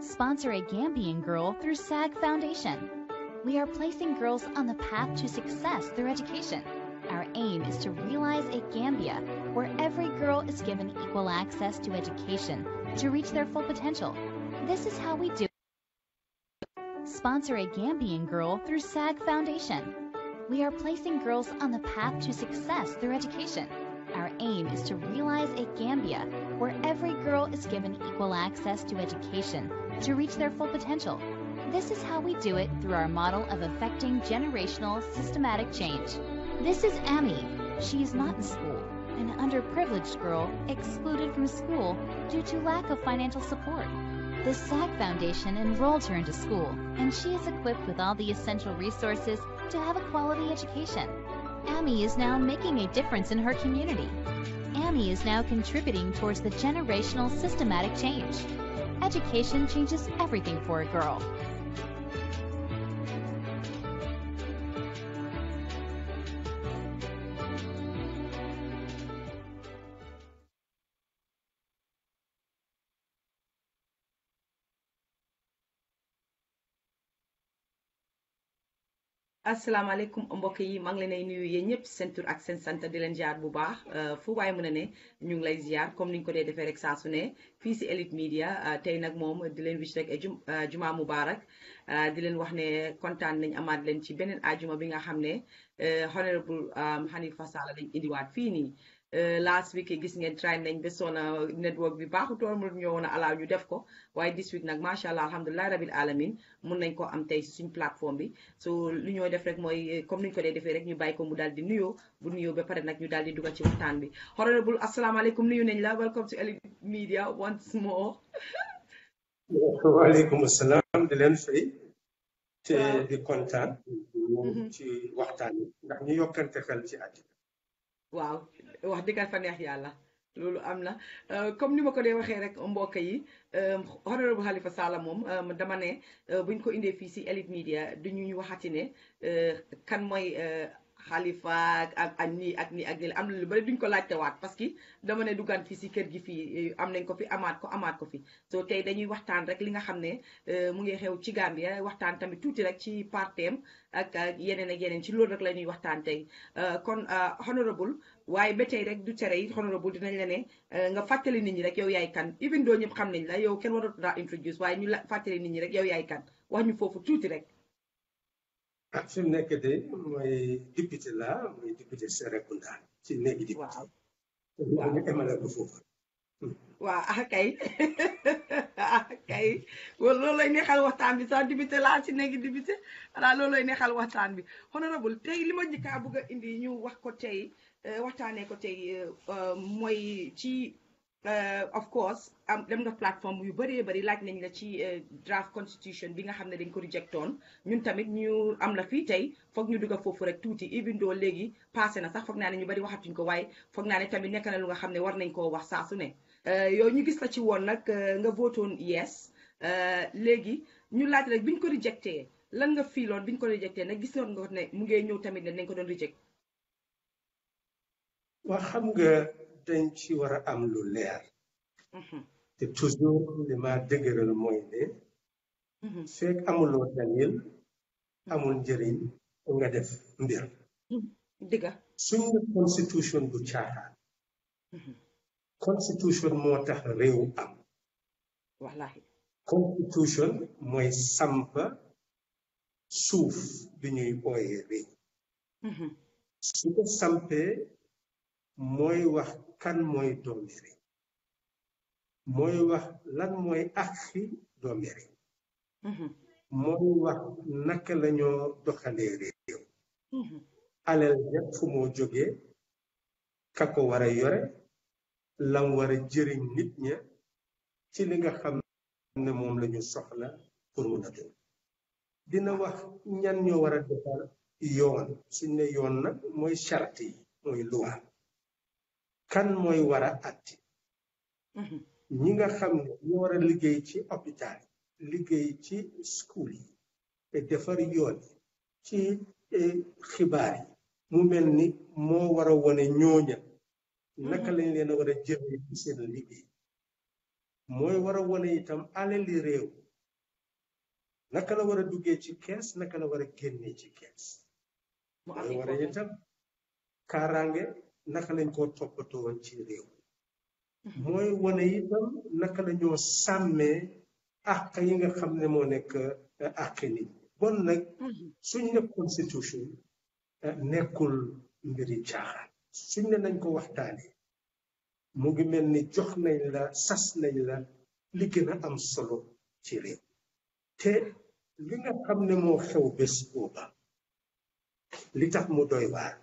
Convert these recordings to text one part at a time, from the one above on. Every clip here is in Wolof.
Sponsor a Gambian girl through SAG Foundation. We are placing girls on the path to success through education. Our aim is to realize a Gambia where every girl is given equal access to education to reach their full potential. This is how we do it. Sponsor a Gambian girl through SAG Foundation. We are placing girls on the path to success through education. Our aim is to realize a Gambia where every girl is given equal access to education to reach their full potential. This is how we do it through our model of affecting generational systematic change. This is Amy. She is not in school, an underprivileged girl excluded from school due to lack of financial support. The SAG Foundation enrolled her into school, and she is equipped with all the essential resources to have a quality education. Amy is now making a difference in her community. Amy is now contributing towards the generational systematic change. Education changes everything for a girl. asalaamaaleykum mbokk yi maa ngi leen ay nuyu yéen ñëpp seen tur ak seen sant di leen ziar bu baax fu waaye mën a ne ñu ngi lay ziar comme niñ ko dee defee rek saa su ne fii si Elite Media tey nag moom di leen wish rek juma mubarak di leen wax ne kontaan nañ amaat leen ci beneen ajuma bi nga xam ne honorable Hanifa Sallah lañ indiwaat fii nii last week gis ngeen try nañ ba sona network bi baaxutoon mu ñoo woon a alaaw ñu def ko waaye this week nag macha allah alhamdulilah rabil alamin mun nañ ko am tey si suñ plateforme bi so lu ñoo def rek mooy comme niñ ko dee defee rek ñu bàyyi ko mu daal di nuyoo bu nuyoo ba pare nag ñu daal di dugal ci waxtaan bi honorable asalaamaaleykum nuyu nañ la welcome to Elite Media once more. waaleykum salaam di leen fay te di kontaan ci waxtaan bi ndax ñu yokkante xel ci àddina. waaw wax dëgg fa neex yàlla loolu am na comme ni ma ko dee waxee rek mbokk yi honorable Halifa Sallah moom dama ne buñ ko indee fii si Elite Media duñu ñu waxati ne kan mooy Halifa ak nii ak nii ak nii am na lu bari duñ ko laajte waat parce que dama ne dugaan fii si kër gi fii am nañ ko fi amaat ko fi so tey dañuy waxtaan rek li nga xam ne mu ngi xew ci Gambia waxtaan tamit tuuti rek ci parteem ak yeneen ci loolu rek la ñuy waxtaan tey kon honorable waaye ba tey rek du tere yi honorable dinañ la ne nga fàttali nit ñi rek yow yaay kan even doo ñëpp xam nañ la yow kenn waratu daa introduce waaye ñu la fàttali nit ñi rek yow yaay kan wax ñu foofu tuuti rek. fi mu nekk de mooy député la mooy député Serekunda ci néegi député. waaw ñu emale ko foofu. waaw kay kay loolu lay neexal waxtaan bi sax député laa ci néegi député xanaa loolu lay neexal waxtaan bi honorable tey li ma njëkk a bëgg a indi ñu wax ko tey waxtaanee ko tey mooy ci of course dem nga plateforme yu bëree bëri laaj nañ la ci draft constitution bi nga xam ne dañ ko rejectoon ñun tamit ñu am la fii tey foog ñu dugg foofu rek tuuti even though léegi passé na sax foog naa ne ñu bëri waxatuñ ko waaye foog naa ne tamit nekk na lu nga xam ne war nañ koo wax saa su ne yow ñu gis la ci woon nag nga votoon yes léegi ñu laaj rek biñ ko rejecté lan nga fiiloon biñ ko rejecté nag gisoon nga ne mu ngee ñëw tamit ne nañ ko doon reject. waa xam nga dañ ci war a am lu leer te toujours li ma dëgëral mooy ne fekk amuloo dalil amul njëriñ nga def mbir dëgga suñu constitution bu caaxaan constitution moo tax réew am wallahi constitution mooy sampa suuf bi ñuy ooyee réew su ko sampee mooy wax kan mooy doomi réew mooy wax lan mooy àqi doomi réew mooy wax naka lañoo doxalee réew alal yépp fu moo jógee ka ko war a yore lam war a jëriñ nit ña ci li nga xam ne moom lañu soxla pour mun a dund dina wax ñan ñoo war a defar yoon suñ ne yoon nag mooy charte yi mooy loi kan mooy war a atti ñi nga xam ne ñu war a liggéey ci hôpital liggéey ci school yi te defar yoon ci xibaar yi mu mel ni moo war a wone ñooña naka lañ leen a war a jëlee ci seen liggéey mooy war a wone itam alali réew naka la war a duggee ci kees naka la war a génnee ci kees mooy war a itam kaaraange naka lañ koo toppatoo woon ci réew mooy wane itam naka la ñoo sàmmee àq yi nga xam ne moo nekk àq nit bon nag suñ ne constitution nekkul mbiri caaxaan suñ ne nañ ko waxtaane mu ngi mel ni jox nañ la sas nañ la li gën a am solo ci réew te li nga xam ne moo xew bés booba li tax mu doy waar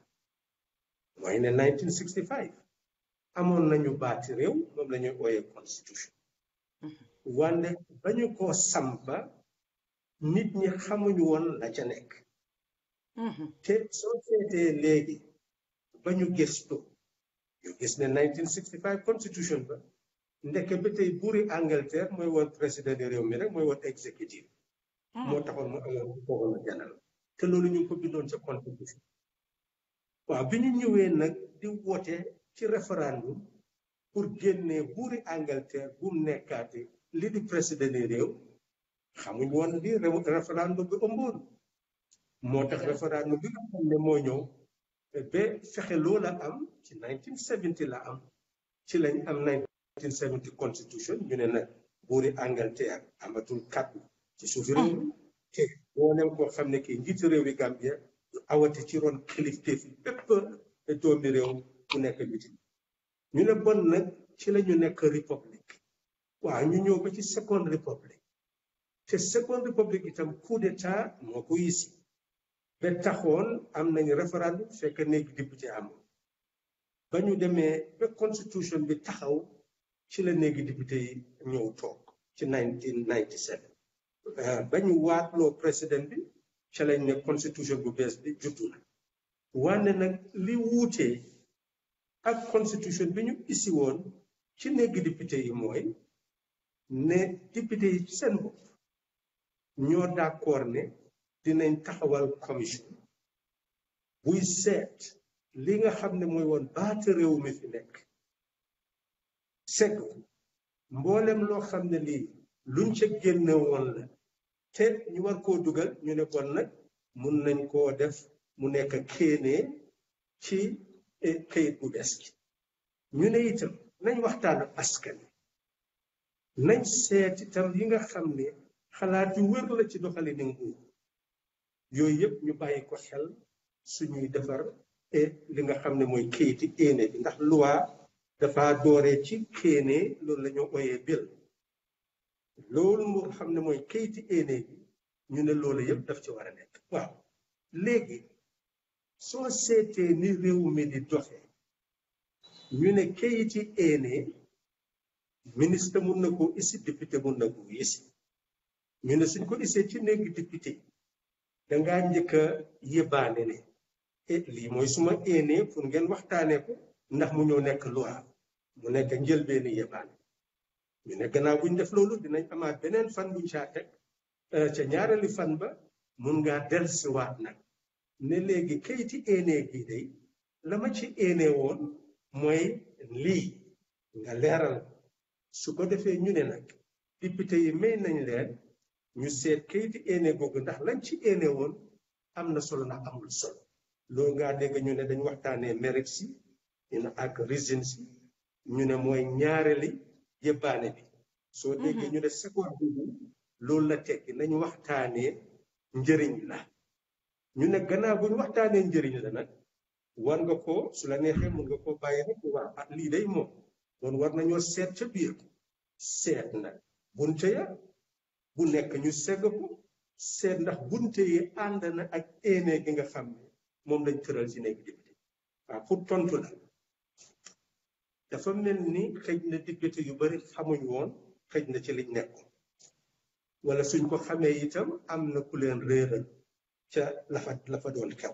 mooy ne 1965 amoon nañu baati réew moom la ñuy ooyee constitution wante ba ñu ko sampa nit ñi xamuñu woon la ca nekk te soo seetee léegi ba ñu gëstu ñu gis ne 1965 constitution ba ndeke ba tey buuri Angleterre mooy woon président de réew mi rek mooy woon exécutif moo taxoon mu amoon foofu la janal te loolu ñu ngi ko bindoon ca constitution waaw bi ñu ñëwee nag di woote ci référendum pour génnee buuri Angleterre bu mu nekkaate li di président de réew xamuñ woon li référendum bi ëmboon moo tax référendum bi nga xam ne moo ñëw ba fexe loola am ci 1970 la am ci lañ am 1970 constitution ñu ne nag buuri Angleterre amatul kàddu ci suufi réew mi te boo nem koo xam ne kii njiitu réew yi Gambia du awati ci ron kilifteef yi bépp doomi réew bu nekk biti ñu ne bon nag ci la ñu nekk république waaw ñu ñëw ba ci second république te second république itam coup d'état moo ko yisi ba taxoon am nañu référendum fekk néegi député amoon ba ñu demee ba constitution bi taxaw ci la néegi député yi ñëw toog ci 1997 ba ñu waatloo président bi ca lañ ne constitution bu bees bi juddu na wante nag li wuutee ak constitution bi ñu isi woon ci néegi député yi mooy ne député yi ci seen bopp ñoo d'accord ne dinañ taxawal commission buy seet li nga xam ne mooy woon baati réew mi fi nekk segg mboolem loo xam ne lii luñ ca génne woon la te ñu war koo dugal ñu ne bon nag mun nañ koo def mu nekk kéenee ci këyit bu bees gi ñu ne itam nañ waxtaan ak askan nañ seet itam yi nga xam ne xalaat yu wér la ci doxalin nguur yooyu yëpp ñu bàyyi ko xel suñuy defar li nga xam ne mooy këyiti éene bi ndax loi dafa dooree ci kéenee loolu la ñu ooyee bil loolu moo xam ne mooy këyiti éene bi ñu ne loolu yëpp daf ci war a nekk waaw léegi soo seetee ni réew mi di doxee ñu ne këyiti éene ministre mun na ko isi député mun na ko isi ñu ne suñ ko isee ci néegi député dangaa njëkk a yëbaane ne lii mooy suma éene pour ngeen waxtaanee ko ndax mu ñëw nekk loi mu nekk njëlbeeni yëbaane ñu ne gannaaw buñ def loolu dinañ amaat beneen fan buñ caa teg ca ñaareeli fan ba mun ngaa dellusiwaat nag ne léegi kayiti éene gi day la ma ci éene woon mooy lii nga leeral su ko defee ñu ne nag député yi may nañ leen ñu seet kayiti éene googu ndax lañ ci éene woon am na solo ndax amul solo loolu ngaa dégg ñu ne dañ waxtaanee mérite si ñu ne ak reason si ñu ne mooy ñaareeli yëbbaane bi soo déggee ñu ne seconde bi loolu la tekki nañu waxtaanee njëriñ la ñu ne gannaaw bu ñu waxtaanee njëriñ la nag war nga ko su la neexee mun nga koo bàyyi rek waaw ak lii day moom doon war nañoo seet ca biir seet nag bunte ya bu nekk ñu segg ko seet ndax bunte yi ànd na ak éene gi nga xam ne moom lañ tëral ci néegi député waaw pour tontu la dafa mel ni xëj na député yu bari xamuñ woon xëj na ci liñ nekkoon wala suñ ko xamee itam am na ku leen réeral ca la fa doon xew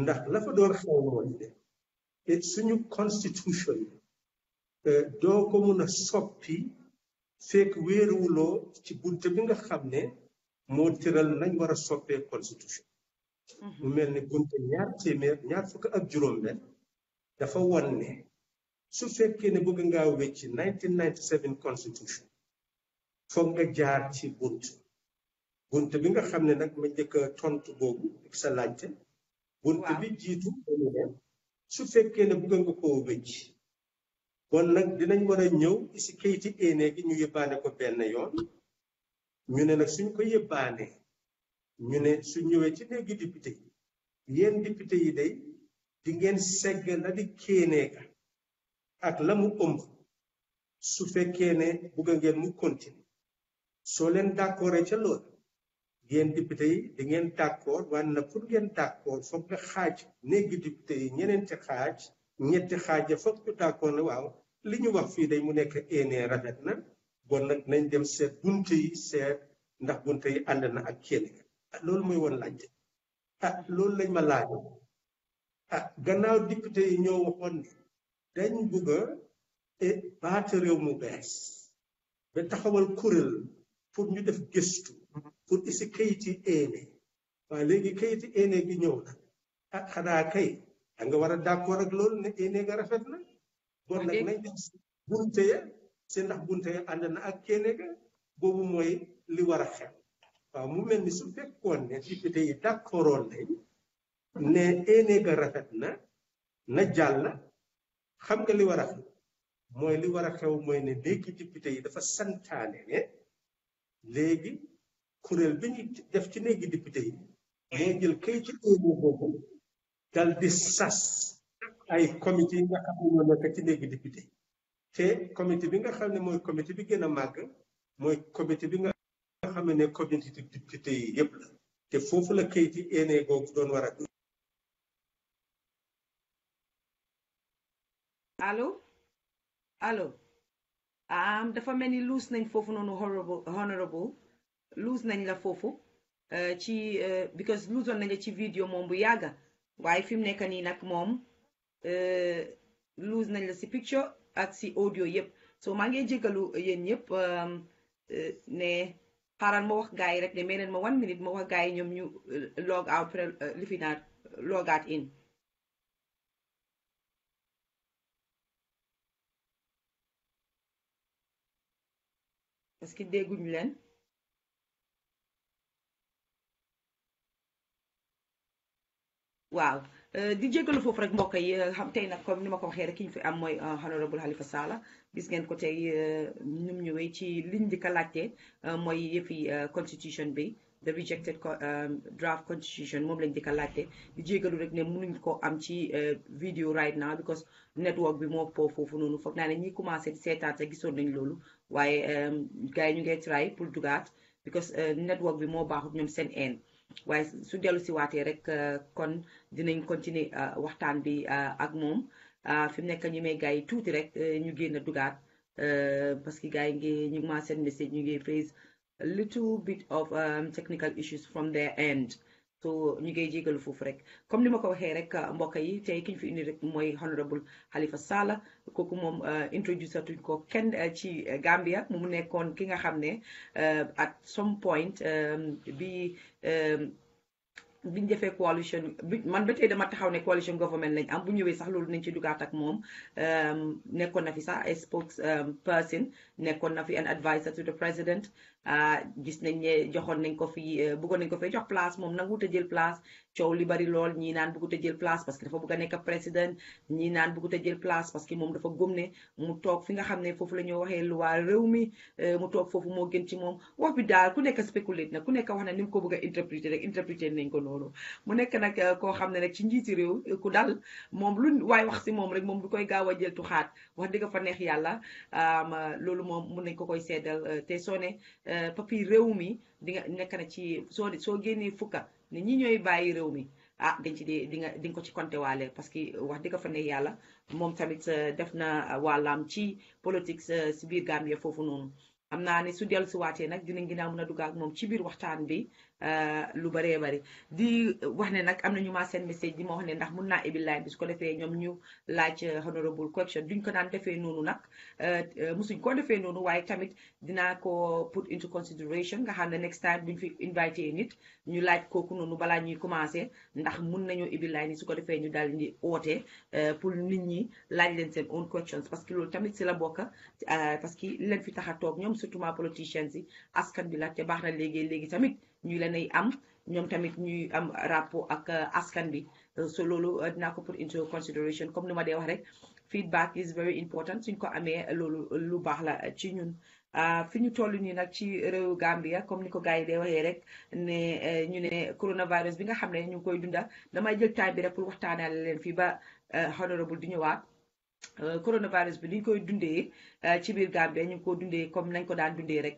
ndax la fa doon xew mooy ne et suñu constitution doo ko mun a soppi fekk wéeruwuloo ci bunte bi nga xam ne moo tëral nañ war a soppee constitution mu mel ni bunte ñaar fukk ak juróom-benn dafa wan ne su fekkee ne bëgg ngaa wecci 1997 constitution foog nga jaar ci bunt bunte bi nga xam ne nag ma njëkk a tontu boobu sa laajte bunte bi jiitu dañu ne su fekkee ne bëgg nga koo wëcc kon nag dinañ war a ñëw si kayiti éene gi ñu yëbbaane ko benn yoon ñu ne nag suñ ko yëbbaane ñu ne su ñëwee ci néegi député yi yéen député yi day di ngeen segg la di kéeneeka ak la mu ëmb su fekkee ne bëgg ngeen mu continue soo leen d'accord ca loolu yéen député yi di ngeen d'accord waaye nag pour ngeen d'accord foog nga xaaj néegi député yi ñeneenti xaaj ñetti xaaj ya foog ñu d'accord ne waaw li ñu wax fii day mu nekk éene rafet na bon nag nañ dem seet bunte yi seet ndax bunte yi ànd na ak kenn loolu mooy woon laajte loolu lañ ma laaj gannaaw député yi ñoo waxoon ne dañ bugg a baata réew mu bees ba taxawal kuréel pour ñu def gëstu pour isi kayiti éene waaye léegi kayiti éene gi ñëw na xanaa kay da nga war a d'accord ak loolu ne éene nga rafet na bon nag nañ dem bunte ya seen ndax bunte ya ànd na ak kéene ga boobu mooy li war a xew waaw mu mel ni su fekkoon ne député yi d'accordoon nañ ne éene ga rafet na jàll xam nga li war a xew mooy li war a xew mooy ne léegi député yi dafa santaane ne léegi kuréel bi ñu def ci néegi député yi moo jël kayitu éene boobu dal di sas ay comité yi nga xam ne ñoo nekk ci néegi député yi te comité bi nga xam ne mooy comité bi gën a màgg mooy comité bi nga xam ne comité député yi yëpp la te foofu la kayitu éene boobu doon war a allo dafa mel ni luus nañ foofu noonu honorable luus nañ la foofu ci because luusoon nañ la ci vidéo moom bu yàgga waaye fi mu nekk nii nag moom luus nañ la si picture ak si audio yëpp so maa ngi jégalu yéen ñëpp ne xaaral ma wax gars yi rek ne may leen ma 1 minute ma wax gars yi ñoom ñu log out li fi naa log out in parce que dégguñu leen waaw di jégalu foofu rek mbokk yi xam tey nag comme ni ma ko waxee rek ki ñu fi am mooy honorable Halifa Sallah gis ngeen ko tey ñum ñëwee ci liñ di ko laajte mooy yëfi constitution bi the rejected draft constitution moom lañ di ko laajte di jégalu rek ne mënuñ ko am ci video right now because network bi moo foofu noonu foog naa ne ñi commencé di seetaan te gisoon nañ loolu waaye gars yi ñu ngi try pour dugaat because network bi moo baaxut ñoom seen een waaye su dellu si waatee rek kon dinañ continuer waxtaan bi ak moom fi mu nekk ñu may gars yi tuuti rek ñu génn dugaat parce que gars yi ñu ma seen message ñu ngi face a little bit of technical issues from their end so ñu ngi jégalu foofu rek comme ni ma ko waxee rek mbokk yi tey ki ñu fi indi rek mooy honorable Halifa Sallah kooku moom introduce tuñ ko kenn ci Gambia mu nekkoon ki nga xam ne at some point bi biñ defee coalition bi man ba tey dama taxaw ne coalition government lañ am bu ñëwee sax loolu nañ ci dugaat ak moom nekkoon na fi sax ay spokesperson nekkoon na fi an advisor to the president gis nañ ne joxoon nañ ko fi bëggoon nañ ko fay jox place moom nanguut a jël place coow li bari lool ñii naan bëggut a jël place parce que dafa bëgg a nekk président ñii naan bëggut a jël place parce que moom dafa gëm ne mu toog fi nga xam ne foofu la ñoo waxee luwaa réew mi mu toog foofu moo gën ci moom wax bi daal ku nekk spéculate na ku nekk wax na ni mu ko bëgg a interpréter rek interpréter nañ ko noonu mu nekk nag koo xam ne rek ci njiiti réew ku dal moom lu waaye wax si moom rek moom du koy gaaw a jël tuxaat wax dëgg fa neex yàlla loolu moom mun nañ ko koy seddal te soo ne papi réew mi di nga nekk na ci soo génnee fukka ne ñi ñooy bàyyi réew mi dañ ci di nga ko ci compté waale parce que wax dëgg fa neex yàlla moom tamit def na wàllam ci politique si biir Gambia foofu noonu xam naa ne su dellu si waatee nag dinañ gën a mën a dugg ak moom ci biir waxtaan bi lu baree bari di wax ne nag am na ñu ma seen message di ma wax ne ndax mun naa ibi line bi su ko defee ñoom ñu laaj honorable question duñ ko daan defee noonu nag musuñ koo defee noonu waaye tamit dinaa ko put into consideration nga xam ne next time buñ fi invité nit ñu laaj kooku noonu balaa ñuy commencé ndax mun nañoo ibi line yi su ko defee ñu daal di oote pour nit ñi laaj leen seen own questions parce que loolu tamit si la bokk parce que leen fi tax a toog ñoom surtout ma politicians yi askan bi la te baax na léegi tamit ñu leen ay am ñoom tamit ñuy am rapport ak askan bi so loolu dinaa ko put into consideration comme ni ma dee wax rek feedback is very important suñ ko amee loolu lu baax la ci ñun fi ñu toll nii nag ci réew Gambia comme ni ko gars yi dee waxee rek ne ñu ne coronavirus bi nga xam ne ñu ngi koy dunda damay jël time bi rek pour waxtaanale leen fii ba honorable di ñëwaat coronavirus bi liñ koy dundee ci biir Gambie ñu ngi ko dundee comme nañ ko daan dundee rek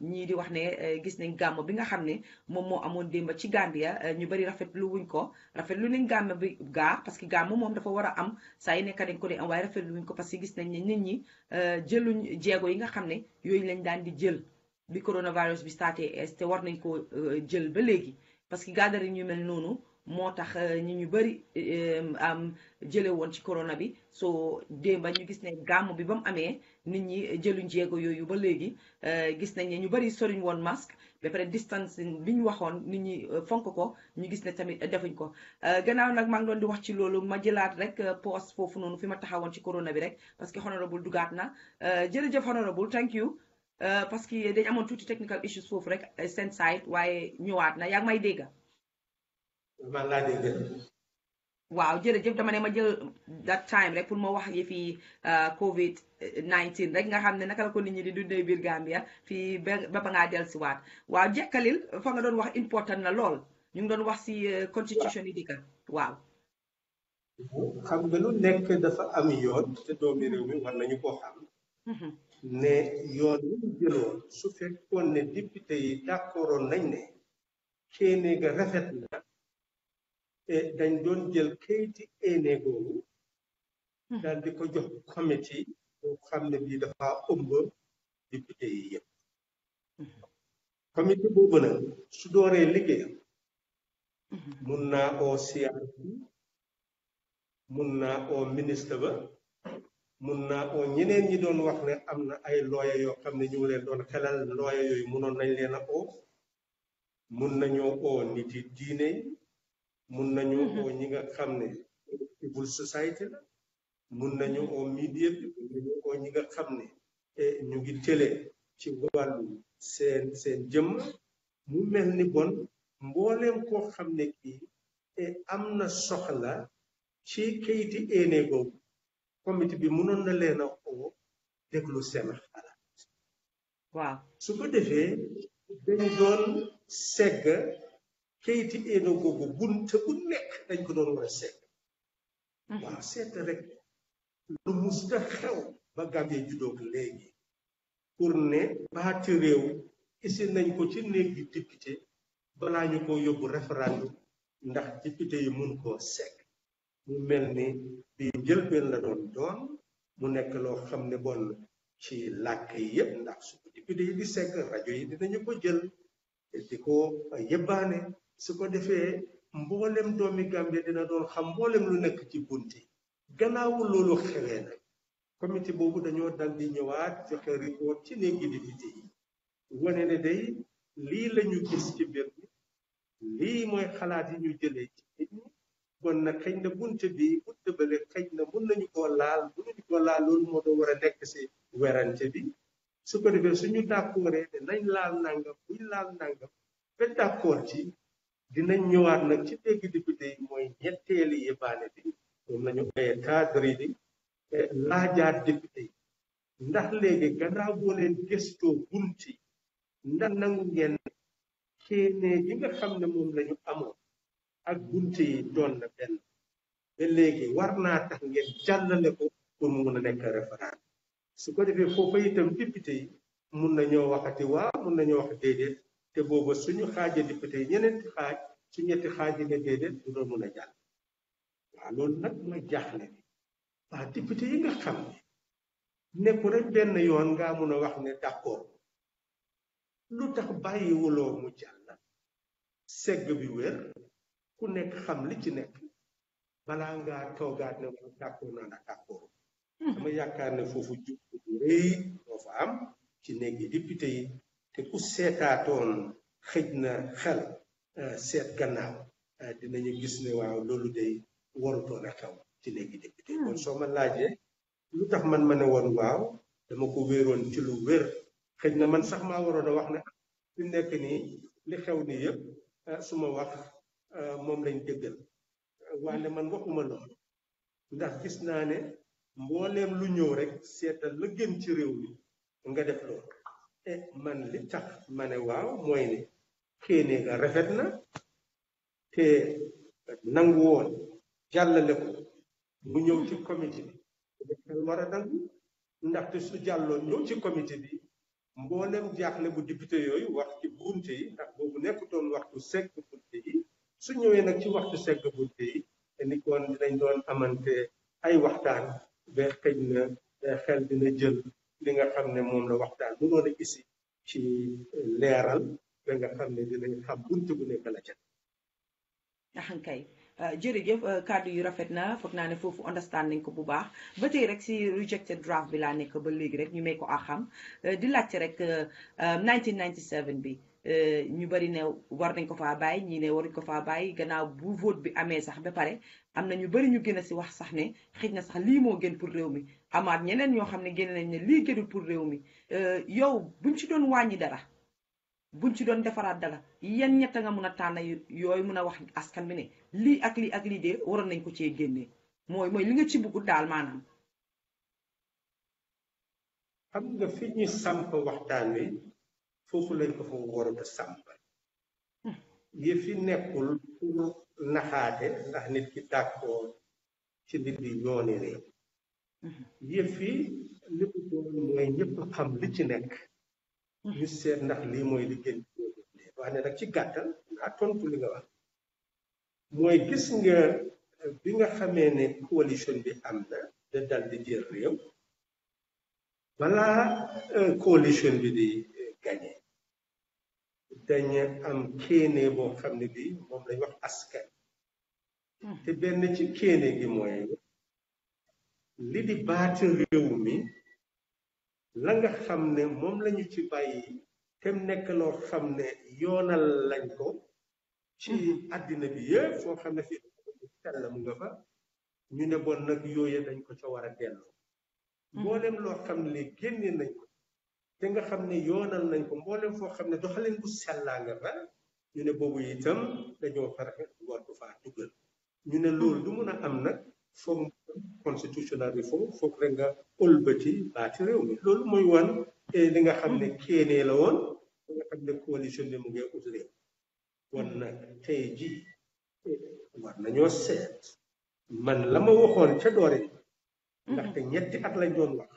ñii di wax ne gis nañ gàmm bi nga xam ne moom moo amoon démba ci Gambia ñu bari rafetlu wuñ ko rafetlu nañ gàmm bi gaa parce que gàmm moom dafa war a am saa yi nekk dañ ko dee am waaye rafetlu wuñ ko parce que gis nañ ne nit ñi jëluñ jéego yi nga xam ne yooyu lañ daan di jël bi coronavirus bi starté te war nañ ko jël ba léegi parce que gathering ñu mel noonu moo tax ñu bëri am jële woon ci corona bi so démba ñu gis ne gàmm bi ba mu amee nit ñi jëluñ jéego yooyu ba léegi gis nañ ne ñu bëri soriñ woon masque ba pare distance bi ñu waxoon nit ñi fonk ko ñu gis ne tamit defuñ ko gannaaw nag maa ngi doon di wax ci loolu ma jëlaat rek post foofu noonu fi ma taxawoon ci corona bi rek parce que honorable dugaat na jërëjëf honorable thank you parce que dañ amoon tuuti technical issues foofu rek seen side waaye ñëwaat na yaa ngi may dégg waaw jërëjëf dama ne ma jël that time rek pour ma wax yi fii covid 19 rek nga xam ne naka la ko nit ñi di dundee biir Gambia fii ba ngaa dellusiwaat waaw jekkalil fa nga doon wax important na lool ñu ngi doon wax si constitution yi dikka waaw xam nga lu nekk dafa am yoon te doomi réew mi war nañu koo xam ne yoon lu ñu jëloon su fekkoon ne député yi d'accordoon nañ ne kéene ga rafet na dañ doon jël kayiti éene googu daal di ko jox comité boo xam ne bii dafa ëmb député yi yëpp comité boobu nag su dooree liggéeyam mun naa oo CRC mun naa oo ministre ba mun naa oo ñeneen ñi doon wax ne am na ay looya yoo xam ne ñu ngi leen doon xelal looya yooyu munoon nañ leen a oo mun nañoo oo nit yi diine mun nañu oo ñi nga xam ne civil society la mun nañu oo media bi mun nañu oo ñi nga xam ne ñu ngi télé ci wàllu seen jëmm mu mel ni bon mbooleem koo xam ne kii am na soxla ci kayiti éene googu comité bi mënoon na leen a oo déglu seen xalaat waaw su ko defee dañ doon segg kayiti éene googu bunte bu nekk dañ ko doon war a segg waaw seet rek lu musta xew ba Gambie juddoog léegi pour ne baati réew isi nañ ko ci néeg bi député balaa ñu ko yóbbu référendum ndax député yi mun koo segg mu mel ni bi njëlbeen la doon mu nekk loo xam ne bon ci làkk yi yëpp ndax su ko député yi di segg rajo yi dinañu ko jël di ko yëbbaane su ko defee mboolem doomi Gambie dina doon xam mboolem lu nekk ci bunti gannaawu loolu xewee nag comité boobu dañoo dal di ñëwaat joxe report ci néegi député yi wane ne day lii lañu gis ci mbir mi lii mooy xalaat yi ñu jëlee ci nit ñi bon nag xëy na bunte bi bunte bële xëy na mun nañu koo laal mënuñu koo laal loolu moo doon war a nekk si werante bi su ko defee suñu d'accordee ne nañ laal nangam buñ laal nangam ba d'accord ci dinañ ñëwaat nag ci dégg député yi mooy ñetteeli yëbaane bi moom lañu koy cadre yi laajaat député yi ndax léegi gannaaw boo leen gëstoo bunti ndax nangu ngeen kéene yi nga xam ne moom lañu amoon ak bunti yi doon na benn ba léegi war naa tax ngeen jàllale ko pour mu mun a nekk référendum su ko defee foofa itam député yi mun nañoo waxati waaw mun nañoo wax déedéet te booba suñu xaaja député yi ñeneenti xaaj su ñetti xaaj yi ne déedéet du doon mun a jàll waaw loolu nag mooy jaaxle bi waaw député yi nga xam ne nekku rek benn yoon ngaa mun a wax ne d'accord lu tax bàyyiwuloo mu jàll segg bi wér ku nekk xam li ci nekk balaa ngaa toogaat ne moom d'accord naa ndax d'accord dama yaakaar ne foofu jub bu rëy moo fa am ci néegi député yi te ku seetaatoon xëj na xel seet gannaaw dinañu gis ne waaw loolu day warutoon a xew ci néegi député yi kon soo ma laajee lu tax man ma ne woon waaw dama ko wéeroon ci lu wér xëj na man sax maa waroon a wax ne fi nekk nii li xew ni yëpp suma wax moom lañ déggal wante man waxuma loolu ndax gis naa ne mbooleem lu ñëw rek seetal la gën ci réew mi nga def loolu man li tax ma ne waaw mooy ne xéene nga rafet na te nangu woon jàllale ko mu ñëw ci comité bi xel war a nangu ndaxte su jàlloon ñëw ci comité bi mboolem jaaxle bu député yooyu wax ci bunte yi ndax boobu nekkutoon waxtu segg bunte yi su ñëwee nag ci waxtu segg bunte yi ni kon dinañ doon amante ay waxtaan ba xëj na xel dina jël li nga xam ne moom la waxtaan mu doon a gisi ci leeral ba nga xam ne dinañ xam bunte bu nekk la ca axankay jërëjëf kàddu yu rafet na foog naa ne foofu understand nañ ko bu baax ba tey rek si rejected draft bi laa nekk ba léegi rek ñu may ko xam di laajte rek 1997 bi ñu bari ne war nañ ko faa bàyyi ñii ne waruñ ko faa bàyyi gannaaw bu vote bi amee sax ba pare am na ñu bari ñu gën a si wax sax ne xëj na sax lii moo gën pour réew mi amaat ñeneen ñoo xam ne génn nañ ne lii gënul pour réew mi yow buñ ci doon wàññi dara buñ ci doon defaraat dara yan ñett nga mun a tànn yooyu mun a wax askan bi ne lii ak lii ak lii de waroon nañ ko cee génnee mooy li nga ci bëggut daal maanaam. xam nga fi ñu samp waxtaan wi foofu lañ ko fa waroon a samp yëf yi nekkul pour naxaate ndax nit ki d'accord ci nit yi yooni réew yëf yi li ko doon mooy ñëpp xam li ci nekk ñu seet ndax lii mooy li gën wax ne nag ci gàttal naa tontu li nga wax mooy gis nga bi nga xamee ne coalition bi am na da dal di jël réew balaa coalition bi di gagné dañu am kéene boo xam ne bi moom lañ wax askan te benn ci kéene gi mooy li di baati réew mi la nga xam ne moom lañu ci bàyyi te nekk loo xam ne yoonal lañ ko ci àddina bi yëpp foo xam ne fii sellam nga fa ñu ne bon nag yooyu dañ ko ca war a delloo mboolem loo xam ne génne nañ ko te nga xam ne yoonal nañ ko mboolem foo xam ne doxalin bu sellaa nga fa ñu ne boobu itam dañoo fexe war ko faa dugal ñu ne loolu du mun a am nag foog constitutional reform foog rek nga ëlbati baati réew mi loolu mooy wan li nga xam ne kéenee la woon li nga xam ne coalition bi mu ngi ut réew wan nag tey jii war nañoo seet man la ma waxoon ca doore ndaxte ñetti at lañ doon wax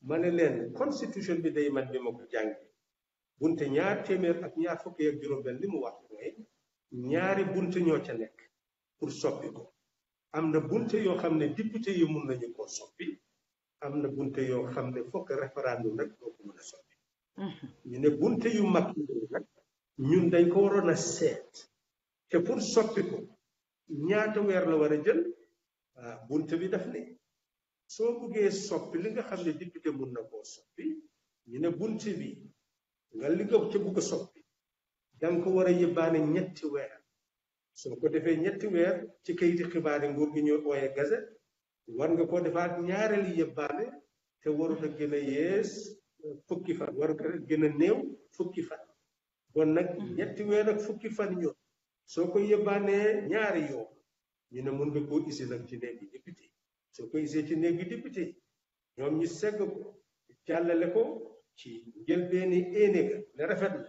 ma ne leen constitution bi day man bi ma ko jàngi bunte ñaar téeméer ak ñaar fukki ak juróom-benn li mu wax mooy ñaari bunte ñoo ca nekk pour soppi ko am na bunte yoo xam ne député yi mun nañu koo soppi am na bunte yoo xam ne fokk référendum rek doo ko mën a soppi ñu ne bunte yu mag yi nag ñun dañ ko waroon a seet te pour soppi ko ñaata weer la war a jël bunte bi daf ne soo buggee soppi li nga xam ne député mun na koo soppi ñu ne bunte bi nga li nga ca bugg a soppi danga ko war a yëbbaane ñetti weer soo ko defee ñetti weer ci kayiti xibaar yi nguur gi ñoo ooye gazette war nga koo defaat ñaareeli yëbbaane te warut a gën a yees fukki fan warut a gën a néew fukki fan bon nag ñetti weer ak fukki fan ñoo soo ko yëbbaanee ñaari yoon ñu ne mun nga koo isi nag ci néegi député soo ko isee ci néegi député ñoom ñu segg ko jàllale ko ci njëlbeeni énéga ne rafet na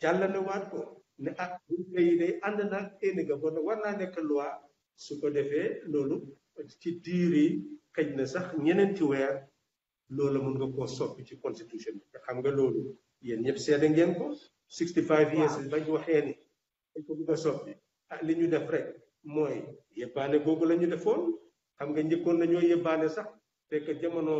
jàllale waat ko ne bunte yi day ànd naag énéga bon war naa nekk loi su ko defee loolu ci diir yi xëj na sax ñeneenti weer loolu mun nga koo soppi ci constitution bi te xam nga loolu yéen ñëpp seede ngeen ko 65 years bañ waxee ni dañ ko bëgg a soppi li ñu def rek mooy yëbbaane googu la ñu defoon xam nga njëkkoon nañoo yëbbaane sax fekk jamono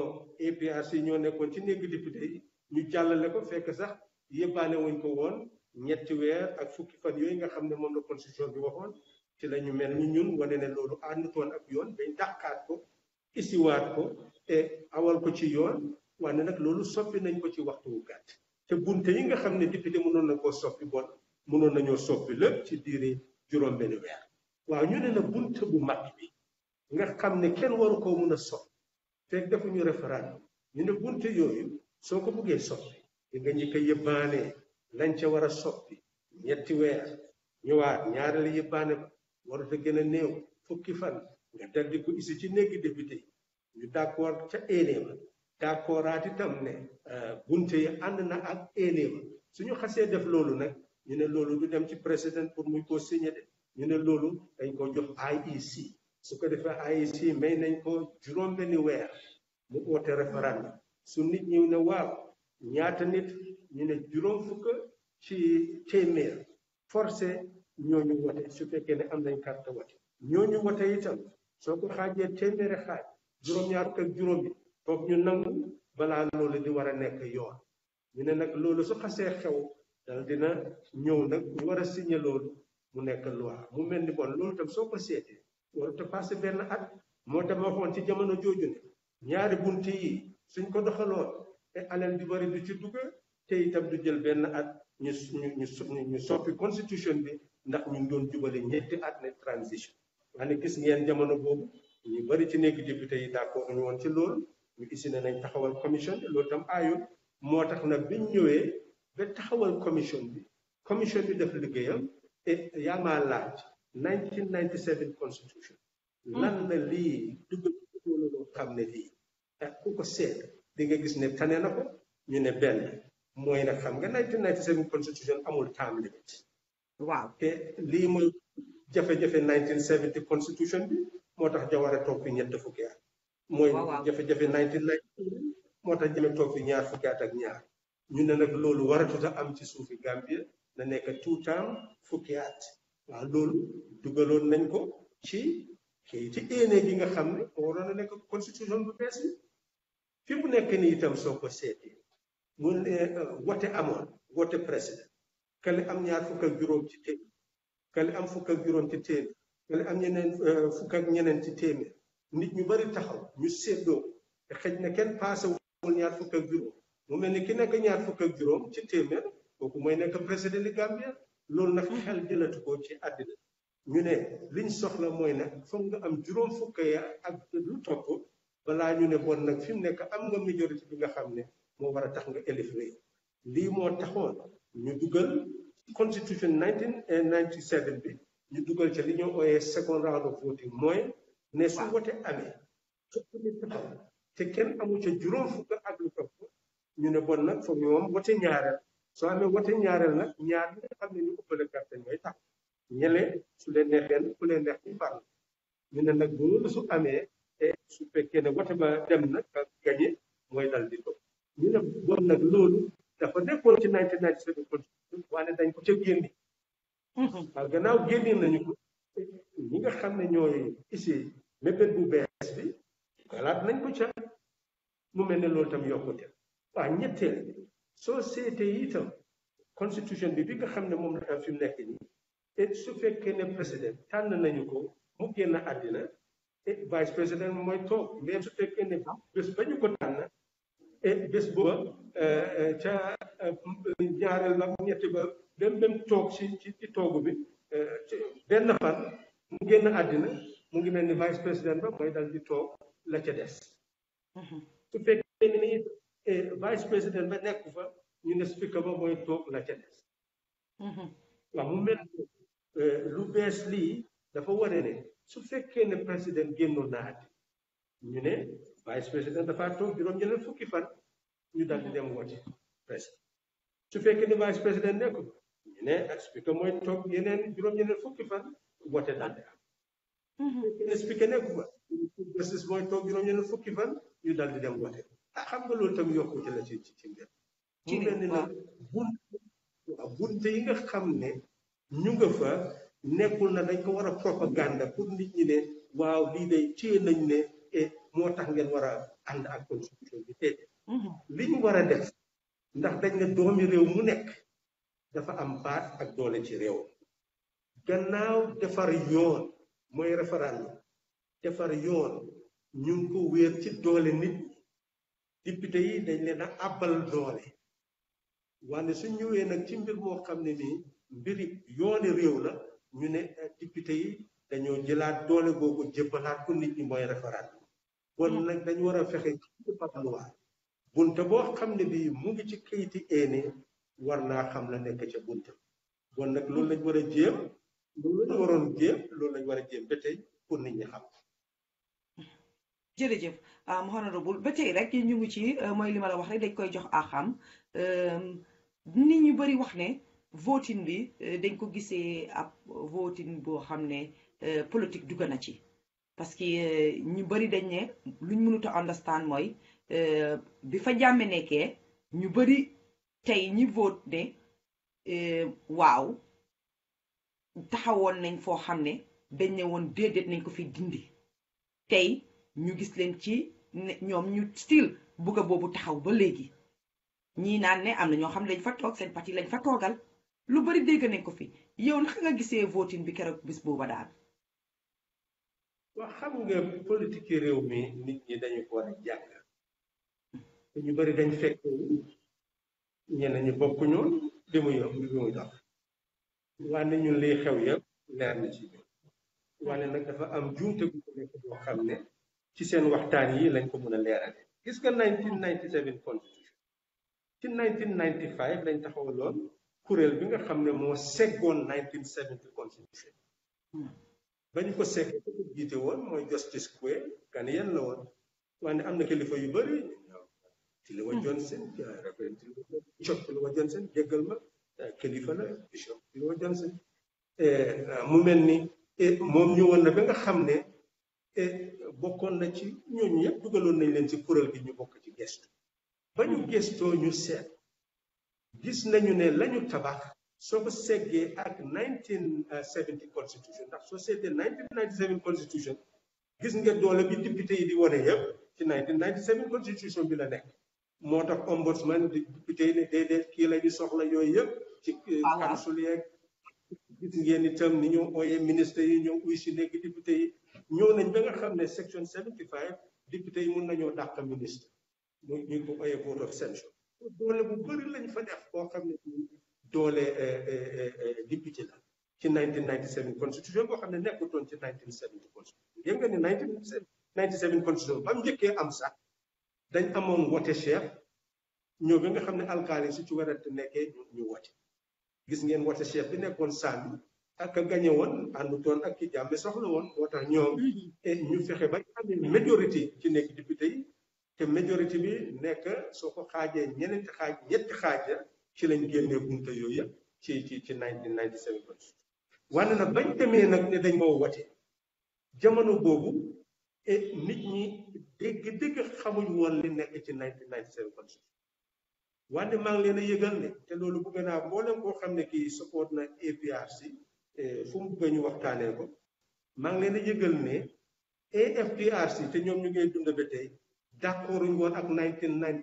APRC ñoo nekkoon ci néegi député yi ñu jàllale ko fekk sax yëbbaane wuñ ko woon ñetti weer ak fukki fan yooyu nga xam ne moom la constitution bi waxoon ci la ñu mel ni ñun wane ne loolu àndutoon ak yoon dañ dàqaat ko isiwaat ko te awal ko ci yoon wane nag loolu soppi nañ ko ci waxtu wu gàtt te bunte yi nga xam ne député mënoon na koo soppi bon mënoon nañoo soppi lépp ci diiri juróom-benn weer waaw ñu ne na bunte bu mag bi nga xam ne kenn waru koo mun a soppi fekk defuñu référendum ñu ne bunte yooyu soo ko buggee soppi di nga ñi ko yëbbaanee lañ ca war a soppi ñetti weer ñëwaat ñaareel yëbbaane ba warut a gën a néew fukki fan nga dal di ko isi ci néegi député yi ñu d'accord ca éenéema d'accordaat itam ne bunte yi ànd na ak éenéema suñu xasee def loolu nag ñu ne loolu du dem ci président pour muy ko signé de ñu ne loolu dañ ko jox IEC su ko defee IEC may nañ ko juróom-benni weer mu oote référendum su nit ñi ne waaw ñaata nit ñu ne juróom fukk ci téeméer forcé ñooñu wote su fekkee ne am nañ carte wote ñooñu wote itam soo ko xaajee téeméeri xaaj juróom-ñaar fukk ak juróom bi foog ñu nangu balaa loolu di war a nekk yoon ñu ne nag loolu su xasee xew dal dina ñëw nag ñu war a signé loolu mu nekk loi mu mel ni bon loolu tam soo ko seetee warut a passé benn at moo tax ma waxoon ci jamono jooju ne ñaari bunt yi suñ ko doxaloon te alal di bari du ci dugg te itam du jël benn at ñu soppi constitution bi ndax ñu ngi doon jubale ñetti at ne transition waaye gis ngeen jamono boobu ñu bari ci nekk député yi d'accord ñu woon ci loolu ñu isi ne nañ taxawal commission bi loolu tam aayul moo tax nag biñ ñëwee ba taxawal commission bi def liggéeyam et yaa maa laaj 1997 constitution lan la lii dugg loo xam ne lii ku ko seet di nga gis ne tane na ko ñu ne benn mooy nag xam nga 1997 constitution amul term limit waaw te lii mooy jafe-jafe 1970 constitution bi moo tax Jawara toog fi ñett fukki at mooy jafe-jafe 1990 moo tax Jammeh toog fi ñaar fukki at ak ñaar ñu ne nag loolu waratut a am ci suufi Gambia na nekk tout term fukki at waaw loolu dugaloon nañ ko ci éene gi nga xam ne moo waroon a nekk constitution bu bees bi fi mu nekk nii itam soo ko seetee mu ne wote amoon wote président kale am ñaar fukk ak juróom ci téeméer kale am fukk ak juróom ci téeméer kale am ñeneen fukk ak ñeneen ci téeméer nit ñu bari taxaw ñu séddoo te xëj na kenn passé wul ñaar fukk ak juróom mu mel ni ki nekk ñaar fukk ak juróom ci téeméer kooku mooy nekk président di Gambia loolu nag xel jëlatu ko ci àddina ñu ne liñ soxla mooy nag foog nga am juróom fukk ya ak lu topp balaa ñu ne bon nag fi mu nekk am nga majorité bi nga xam ne moo war a tax nga élif réew lii moo taxoon ñu dugal constitution 1997 bi ñu dugal ca li ñoo ooyee second round of voting mooy ne su wote amee fukk ni taxaw te kenn amu ca juróom fukk ak lu topp ñu ne bon nag foog ñoom wote ñaareel soo amee wote ñaareel nag ñaar ñi nga xam ne ñu ëppale carte ñooy tax ñele su leen neexee ku leen neex ñu far ñu ne nag loolu su amee te su fekkee ne wote ba dem nag ka gañe mooy dal di toog ñu ne bon nag loolu dafa nekkoon ci 1997 constitution waaye dañ ko ca génne waaw gannaaw génne nañu ko ñi nga xam ne ñooy ici mébét bu bees bi xalaat nañ ko ca mu mel ne loolu tam yokkute waaw ñetteel soo seetee itam constitution bi nga xam ne moom la tam fi mu nekk nii et su fekkee ne président tànn nañu ko mu génn àddina et vice président mooy toog mais su fekkee ne bés ba ñu ko tànn et bés booba ca ñaareel ba ñetti ba dem toog ci toogu bi benn fan mu génn àddina mu ngi mel ni vice président ba mooy dal di toog la ca des su fekkee ne vice président ba nekk fa ñu ne speaker ba mooy toog la ca des waaw mu mel lu bees lii dafa wane ne su fekkee ne président génnoon na àddina ñu ne vice président dafa toog juróom-ñeneen fukki fan ñu dal di dem wote président su fekkee ne vice président nekk ñu ne speaker mooy toog yeneen juróom-ñeneen fukki fan wote dal di am ne speaker nekk fa justice mooy toog juróom-ñeneen fukki fan ñu dal di dem wote xam nga loolu tam yokkute la ci mbir mu mel ni nag bunte yi nga xam ne ñu nga fa nekkul na dañ ko war a propaganda pour nit ñi ne waaw lii day téye nañ ne moo tax ngeen war a ànd ak constitution bi te li ñu war a def ndax dañ ne doomi réew mu nekk dafa am baat ak doole ci réew gannaaw defar yoon mooy référendum defar yoon ñu ngi ko wéer ci doole nit ñi député yi dañ leen a àbbal doole wante su ñëwee nag ci mbir moo xam ne nii mbiri yooni réew la ñu ne député yi dañoo jëlaat doole googu jébbalaat ko nit ñi mooy référendum bon nag dañu war a fexe ci par loi bunte boo xam ne bii mu ngi ci kayiti éene war naa xam la nekk ca bunte bon nag loolu lañ war a jéem loolu lañ waroon jéem loolu lañ war a jéem ba tey pour nit ñi xam. jërëjëf honorable ba tey rek ñu ngi ci mooy li ma la wax rek dañ koy jox axam nit ñu bëri wax ne voting bi dañ ko gisee ab voting boo xam ne politique dugg na ci parce que ñu bëri dañ ne luñ mënut a understand mooy bi fa jàmme nekkee ñu bëri tey ñi vote ne waaw taxawoon nañ foo xam ne dañ ne woon déedéet nañ ko fi dindi tey ñu gis leen ci ñoom ñu still bugg a boobu taxaw ba léegi ñii naan ne am na ñoo xam ne dañ fa toog seen parti lañ fa toogal lu bari dégg nañ ko fi yow naka nga gisee voting bi keroog bis booba daal. waaw xam nga politique réew mi nit ñi dañu ko war a jàng te ñu bari dañ fekk ñenn ñi bokkuñu li muy dox wante ñun liy xew yëpp leer na ci ñun wante nag dafa am juumte bu ko nekk boo xam ne ci seen waxtaan yi lañ ko mën a leerale gis nga 1997 constitution ci 1995 lañ taxawaloon kuréel bi nga xam ne moo seggoon 1970 constitution ba ñu ko segg ko jiite woon mooy Justice Kwe Ghanaian la woon wante am na kilifa yu bëri Tiliwa Johnson Reverend Bishop Tiliwa Johnson jéggal ma kilifa la Bishop Tiliwa Johnson mu mel ni moom ñëwoon na ba nga xam ne bokkoon na ci ñooñu yëpp dugaloon nañ leen ci kuréel gi ñu bokk ci gestu ba ñu gestoo ñu seet gis nañu ne lañu tabax soo ko seggee ak 1970 constitution ndax soo seetee 1997 constitution gis nga doole bi député yi di wane yëpp ci 1997 constitution bi la nekk moo tax ombudsman di député yi ne déedéet kii la ñu soxla yooyu yëpp ci council yeeg gis ngeen itam ni ñu ooyee ministre yi ñoo uy si léegi député yi ñëw nañ ba nga xam ne section 75 député yi mun nañoo dàq ministre ñu ko ooyee vote of censure doole bu bëri lañ fa def boo xam ne doole député la ci 1997 constitution boo xam ne nekkutoon ci 1970 constitution yëg nga ni 1997 constitution ba mu njëkkee am sax dañ amoon wote chef ñëw ba nga xam ne alkaali su ci warante nekkee ñu wote gis ngeen wote chef bi nekkoon Sami ak a gañe woon àndutoon ak ki jàmme soxla woon moo tax ñoom ñu fexe ba amee majorité ci nekk député yi te majorité bi nekk soo ko xaajee ñetti xaaj ci lañ génnee bunte yooyu yëpp ci 1997 constitution wante nag bañ demee nag ne dañ moo wote jamono boobu nit ñi dégg xamuñ woon li nekk ci 1997 constitution wante maa ngi leen a yëgal ne te loolu bëgg naa mboolem koo xam ne kii support na APRC fu mu bëgg ñu waxtaanee ko maa ngi leen a yëgal ne AFPRC te ñoom ñu ngay dund ba tey d'accord ñu woon ak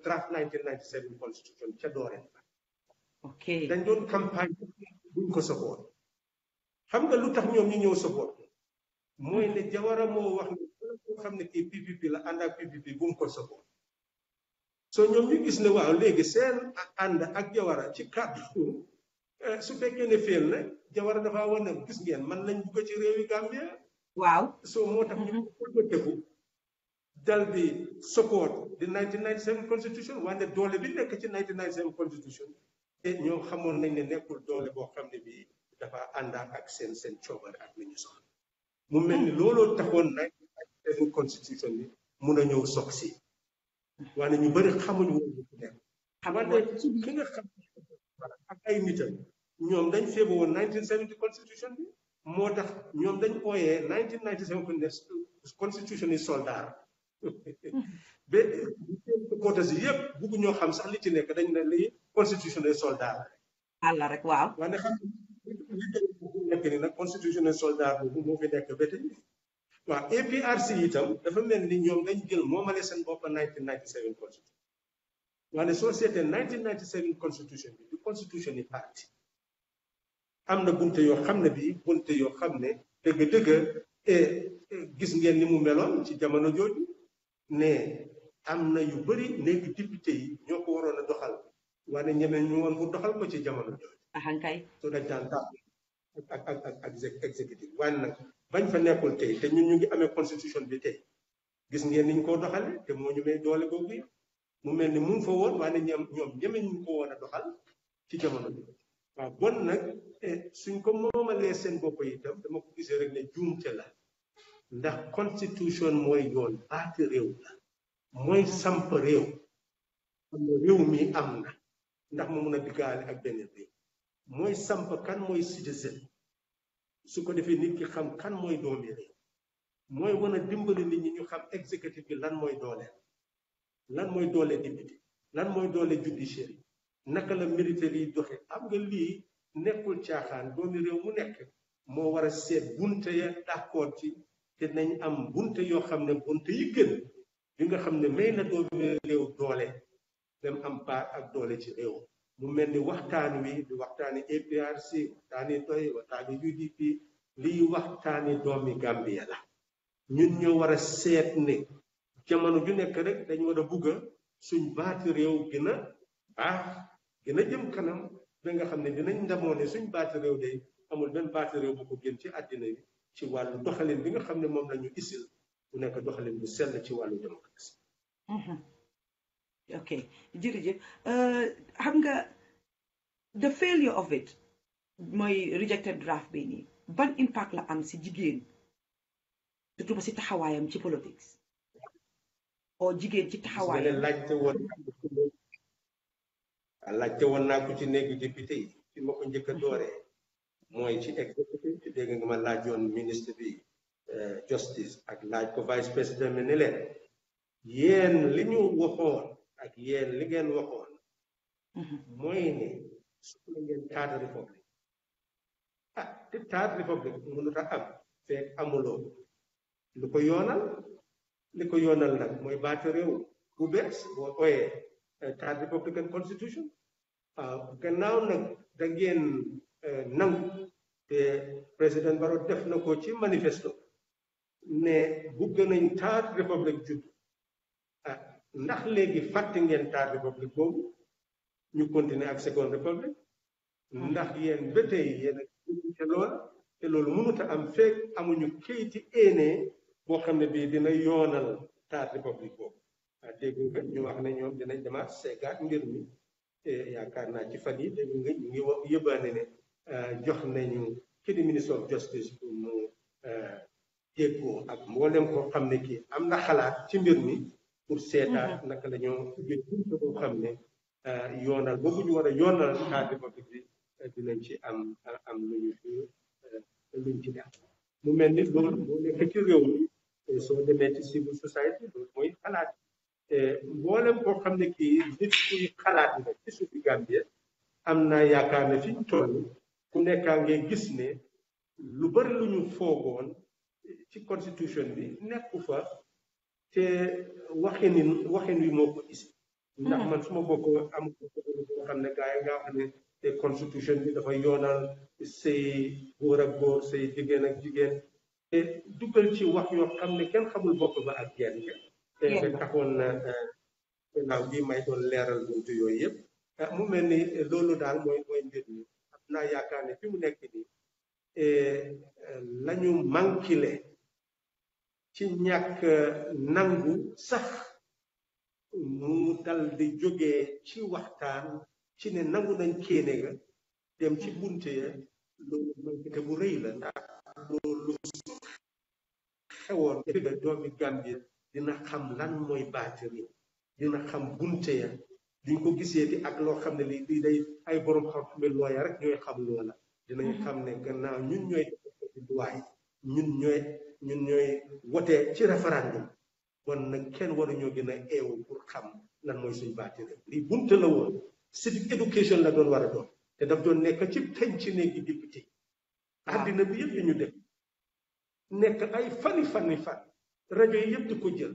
draft 1997 constitution ca dooreen ba ok dañ doon campagne buñ ko support xam nga lu tax ñoom ñu ñëw support mooy ne Jawara moo wax ne koo xam ne kii PPP la ànd ak PPP bu mu ko support so ñoom ñu gis ne waaw léegi seen ànd ak Jawara ci kàddu su fekkee ne féel na Jawara dafa war ne gis ngeen man lañ bugg ci réewi Gambia waaw so moo tax ñu ko dal di support di 1997 constitution wante doole bi nekk ci 1997 constitution te ñoom xamoon nañ ne nekkul doole boo xam ne bii dafa ànd ak seen coobare ak li ñu soxla mu mel ni looloo taxoon 1997 constitution bi mun a ñëw sox si waaye ñu bëri xamuñ woon lu nekk wante ki nga xam ak ay nitam ñoom dañ feebu woon 1970 constitution bi moo tax ñoom dañ ooyee 1997 constitution yi soldat ba supporters yi yëpp bugg ñoo xam sax li ci nekk dañ ne lii constitution yi soldat àlla rek waaw wante xam nekk ni nag constitution yi soldat boobu moo fi nekk ba tey waaw APRC itam dafa mel ni ñoom dañ jël moomale seen bopp 1997 constitution wante soo seetee 1997 constitution bi du constitution yi parti am na bunte yoo xam ne bii bunte yoo xam ne dëgg-dëgg gis ngeen ni mu meloon ci jamono jooju ne am na yu bëri léegi député yi ñoo ko waroon a doxal wante ñemeen ñu woon pour doxal ko ci jamono jooju axankay soo dañ daan tàpp ak exécutif waaye nag bañ fa nekkul tey te ñun ñu ngi amee constitution bi tey gis ngeen niñ ko doxale te moo ñu may doole boobu mu mel ni mu ngi fa woon waaye ñoom ñeme ñu ko woon a doxal ci jamono bi waaw bon nag suñ ko moomalee seen bopp itam dama ko gisee rek ne juumte la ndax constitution mooy yoon baati réew la mooy samp réew xam ne réew mi am na ndax mu mun a diggaale ak benn réew mooy samp kan mooy citizen su ko defee nit ki xam kan mooy doomi réew mooy wan a dimbali nit ñi ñu xam exécutif bi lan mooy dooleel lan mooy doole député lan mooy doole judiciaire naka la militaire yi doxe am nga lii nekkul caaxaan doomi réew mu nekk moo war a seet bunte ya d'accord ci te nañ am bunte yoo xam ne bunte yi gën yi nga xam ne may na doomi réew doole dem am part ak doole ci réew mu mel ni waxtaan wi di waxtaani APRC waxtaani doy waxtaani UDP lii waxtaani doomi Gambia la ñun ñoo war a seet ne jamono ju nekk rek dañu war a bugga suñ baati réew gën a baax gën a jëm kanam ba nga xam ne dinañ ndamoo ne suñ baati réew day amul benn baati réew bu ko gën ci àddina bi ci wàllu doxalin bi nga xam ne moom la ñu isil bu nekk doxalin bu sell ci wàllu démocratie. ok jërëjëf xam nga the failure of it mooy rejected draft bi nii ban impact la am si jigéen surtout ba si taxawaayam ci politics o jigéen ci taxawaayam laajte woon naa ko ci néegu député yi fi ma ko njëkk a dooree mooy ci exécutif ci dégg nga ma laajoon ministre bi justice ak laaj ko vice président mi ne leen yéen li ñu waxoon ak yéen li ngeen waxoon mooy ne soxla ngeen third republic te third republic mënut a am fekk amuloo lu ko yoonal li ko yoonal nag mooy baati réew bu bees boo ooyee third republican constitution gannaaw nag da ngeen nangu te président Barrow def na ko ci manifesto ne bugg nañ third republic judd ndax léegi fàtte ngeen third republic boobu ñu continuer ak second republic ndax yéen ba tey yéen te loola te loolu mënut a am fekk amuñu kayiti éenee boo xam ne bii dina yoonal third republic boobu dégg nga ñu wax ne ñoom dinañ demaat seegaat mbir mi yaakaar naa ci fan yi dégg nga ñu ngi wax yëbaane ne jox nañu ki di ministre of justice pour mu jéggoo ak mboolem koo xam ne kii am na xalaat ci mbir mi pour seetaat naka la ñoo ubbee buntu boo xam ne yoonal boobu ñu war a yoonal third republic bi dinañ ci am luñu fi luñ ci def mu mel ni loolu boo nekk ci réew mi soo demee ci civil society loolu mooy xalaat mboolem koo xam ne kii nit kuy xalaat nga ci suufi Gambie am naa yaakaar ne fi ñu toll ku nekkaa ngee gis ne lu bari lu ñu foogoon ci constitution bi nekku fa te waxin wi moo ko isi ndax man suma bokk am boo xam ne gars yi nga xam ne te constitution bi dafa yoonal say góor ak góor say jigéen ak jigéen te dugal ci wax yoo xam ne kenn xamul bopp ba ak genn te taxoon na gannaaw bii may doon leeral buntu yooyu yëpp mu mel ni loolu daal mooy mbir mi am naa yaakaar ne fi mu nekk nii lañu mankile ci ñàkk nangu sax mu dal di jógee ci waxtaan ci ne nangu nañ kéene ga dem ci bunte ya loolu mankite bu rëy la ndax loolu xewoon fi nga doomi Gambie dina xam lan mooy baati réew dina xam bunte ya duñ ko gisee di ak loo xam ne lii day ay borom xam-xam looya rek ñooy xam loola dinañ xam ne gannaaw ñun ñooy duwaay ñun ñooy wote ci référendum kon nag kenn waruñoo gën a eewu pour xam lan mooy suñ baati réew lii bunte la woon civic education la doon war a doon te daf doon nekk ci penc néegi député àddina bi yëpp ñu def nekk ay fan rajo yi yëpp di ko jël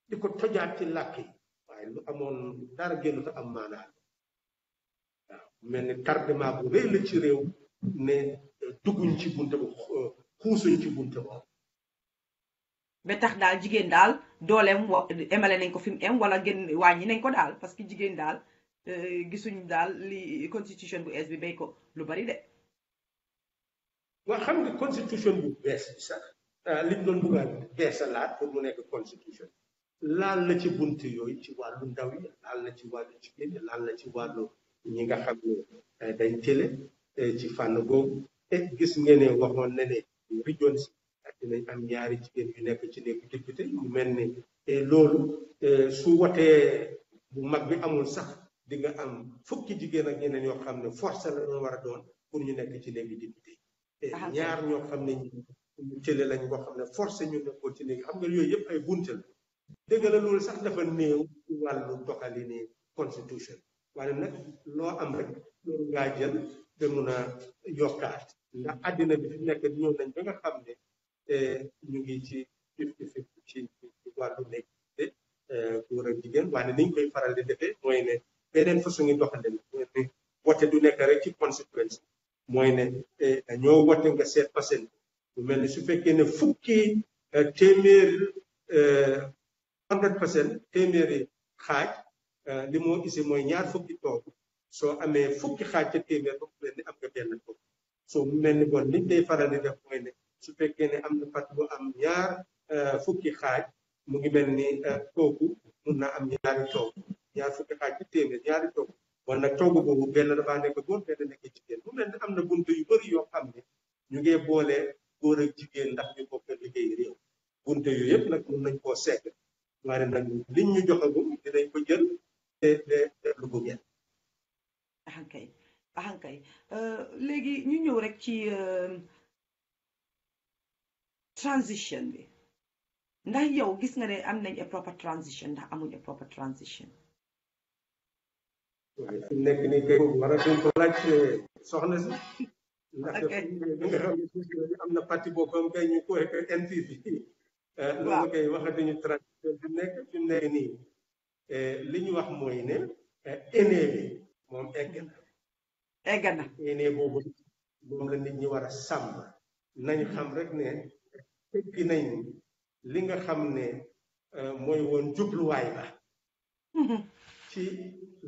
di ko tojaat ci làkk yi waaye lu amoon dara génn te am maanaa waaw mel ni tardement bu rëy la ci réew ne dugguñ ci bunte bu xuusuñ ci bunte boobu ba tax daal jigéen daal dooleem emale nañ ko fi mu em wala gën wàññi nañ ko daal parce que jigéen daal gisuñ daal li constitution bu ees bi bay ko lu bari de waa xam nga constitution bu bees bi sax liñ doon bëgg a beesalaat pour mu nekk constitution laal na ci bunt yooyu ci wàllu ndaw yi laal na ci wàllu jigéen ñi laal na ci wàllu ñi nga xam ne dañ télé ci fànn googu gis ngeen ne waxoon na ne region si dinañ am ñaari jigéen yu nekk ci néegu député mu mel ni loolu su wotee bu mag bi amul sax di nga am fukki jigéen ak ñeneen yoo xam ne force la doon war a doon pour ñu nekk ci néegi député ñaar ñoo xam ne ñu télé lañ boo xam ne force ñu nekkoon ci néegi xam nga yooyu yëpp ay bunte la dëgg la loolu sax dafa néew ci wàllu doxalini constitution waaye nag loo am rek loolu ngaa jël ba mun a yokkaat ndax àddina bi fi nekk ñëw nañ ba nga xam ne ñu ngi ci 50-50 ci wàllu nekk góor ak jigéen waaye niñ koy faral di defee mooy ne beneen façon ngi doxalin mooy ne wote du nekk rek ci conséquence mooy ne dañoo wote nga seet pasen bu mel ni su fekkee ne fukki téeméer 100% téeméeri xaaj li moo isi mooy ñaar fukki toog soo amee fukki xaaj ca téeméer ba mu mel ni am nga benn toog soo mu mel ni bon liñ day faral di def mooy ne su fekkee ne am na pat bu am ñaar fukki xaaj mu ngi mel ni kooku mun naa am ñaari toog ñaar fukki xaaj ci téeméer ñaari toog bon nag toogu boobu benn dafaa nekk góor benn nekk jigéen mu mel ni am na buntu yu bëri yoo xam ne ñu ngee boole góor ak jigéen ndax ñu bokk liggéey réew buntu yu yëpp nag mun nañ koo segg waaye nag liñ ñu joxagum dinañ ko jël te lu ko ngeen axankay léegi ñu ñëw rek ci transition bi ndax yow gis nga ne am nañ a proper transition ndax amuñ a proper transition waaye fi nekk nii kay war a ko laaj soxna si ndaxte nga xam ne am na parti boppam kay ñu koy NPP loolu kay waxatuñu transition fi nekk nii li ñu wax mooy ne aîné bi moom egg na aîné boobu moom la nit ñi war a sàmm nañ xam rek ne teggi nañ li nga xam ne mooy woon jubluwaay ba ci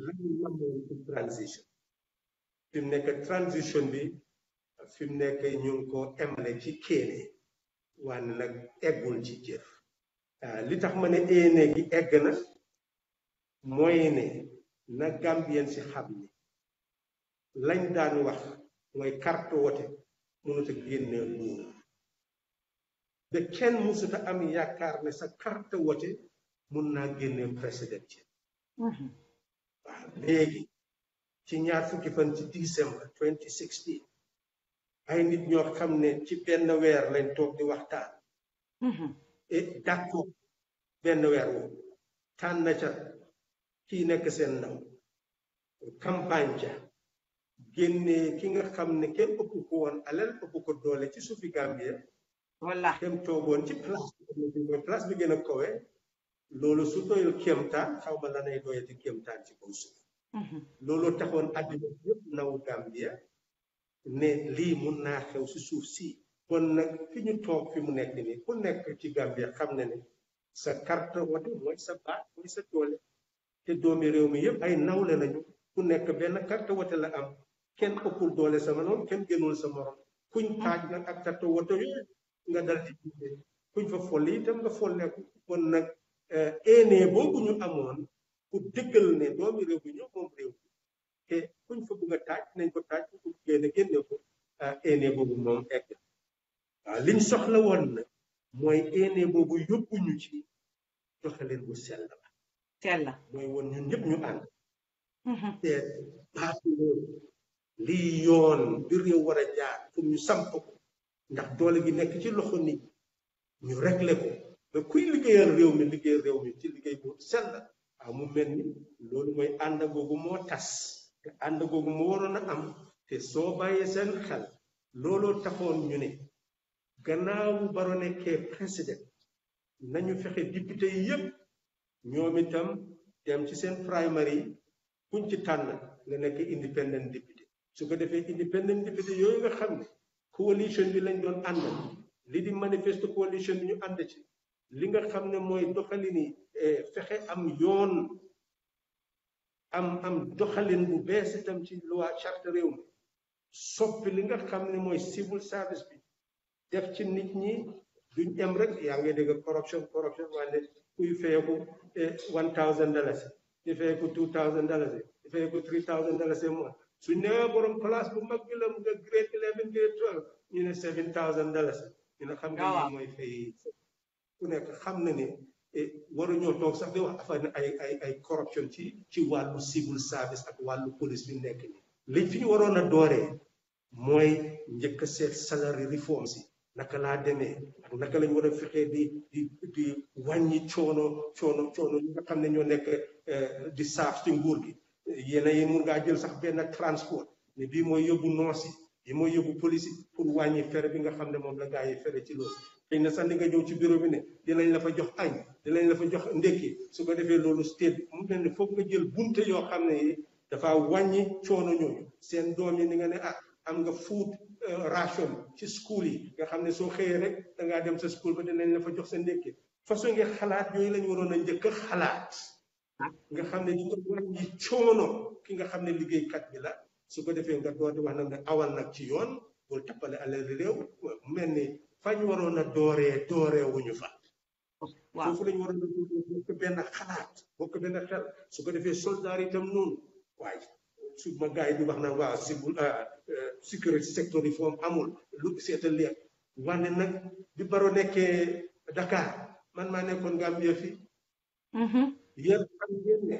li ñu namoon ci transition fi mu nekk transition bi fi mu nekk ñu ngi ko emale ci kéene waaye nag eggul ci jëf li tax ma ne aîné gi egg na mooy ne na Gambien si xam ni lañ daan wax mooy carte wote mënut a génne nguur ba kenn mësut a am yaakaar ne sa carte wote mun naa génne président ci waaw léegi ci ñaar fukki fan ci décembre 2016 ay nit ñoo xam ne ci benn weer lañ toog di waxtaan et d'accord benn weer woowu tànn ca kii nekk seen ndaw campagne ca génnee ki nga xam ne kenn ëpp ko woon alal ëpp ko doole ci suufi Gambie walla dem toogoon ci place bi gën a kowe loolu su doyul kéemtaan xaw ma lanay doyati kéemtaan ci kaw suuf loolu taxoon àddina yëpp naw Gambia ne lii mun naa xew si suuf si kon nag fi ñu toog fi mu nekk nii ku nekk ci Gambia xam ne ne sa carte wote mooy sa baat mooy sa doole te doomi réew mi yëpp ay nawle lañu ku nekk benn carte wote la am kenn ëppul doole sama noonu kenn gënul sa morom kuñ taaj nag ak carte wote yooyu nga dal di jiite kuñ fa folli itam nga folleeku kon nag aîné boobu ñu amoon pour dëggal ne doomi réew mi ñoo moom réew mi te kuñ fa bugg a taaj nañ ko taaj ku ko génne ko aîné boobu moom egg waaw liñ soxla woon na mooy aîné boobu yóbbuñu ci doxalin bu sell la mooy woon ñun ñëpp ñu ànd te baatu loolu lii yoon bi réew war a jaar pour ñu samp ko ndax doole gi nekk ci loxo nit ñu réglé ko ba kuy liggéeyal réew mi ci liggéey bu sell waaw mu mel ni loolu mooy ànd googu moo tas te ànd googu moo waroon a am te soo bàyyee seen xel looloo taxoon ñu ne gannaaw Barrow nekkee président nañu fexe député yi yëpp ñoom itam dem ci seen primary kuñ ci tànn nga nekk independent député su ko defee independent député yooyu nga xam ne coalition bi lañ doon ànd li di manifeste coalition bi ñu ànd ci li nga xam ne mooy doxalini fexe am yoon am doxalin bu bees itam ci loi charte réew mi soppi li nga xam ne mooy civil service bi def ci nit ñi duñ em rek yaa ngi dégg corruption waaye kuy feyeku $1,000 di feyeku $2,000 di feyeku $3,000 mois su nee borom place bu mag bi la mu nga grade 11 grade 12 ñu ne $7,000 ñu ne xam nga lii mooy fay ku nekk xam na ne waruñoo toog sax di wax affaire ay corruption ci wàllu civil service ak wàllu police bi nekk ni liñ fi ñu waroon a dooree mooy njëkk a seet salary reforms yi naka laa demee ak naka lañ war a fexee di wàññi coono ñi nga xam ne ñoo nekk di saaf ci nguur gi yi mun ngaa jël sax benn transport ne bii mooy yóbbu noos yi bii mooy yóbbu police yi pour wàññi fere bi nga xam ne moom la gaa yi fere ci loolu xëy na sax ni nga ñëw ci bureau bi ne dinañ la fa jox añ dinañ la fa jox ndékki su ko defee loolu state bi mu mel ne foog nga jël bunte yoo xam ne yi dafa wàññi coono ñooñu seen doom yi ni nga ne am nga food ration ci school yi nga xam ne soo xëyee rek da ngaa dem sa school ba dinañ la fa jox sa ndékki façon nga xalaat yooyu lañ waroon a njëkk a xalaat nga xam ne di nga wàññi coono ki nga xam ne liggéeykat bi la su ko defee nga door di wax nag ne awal nag ci yoon bul tappale alal réew mel ni fañ waroon a dooree wuñu fa foofu lañ waroon a bokk benn xalaat bokk benn xel su ko defee soldat itam noonu waaye su ma gars yi di wax naan waaw sécurité secteur reform amul lu seetal leeg wane nag bi Barrow nekkee Dakar man maa nekkoon Gambia fii yéen xam ngeen ne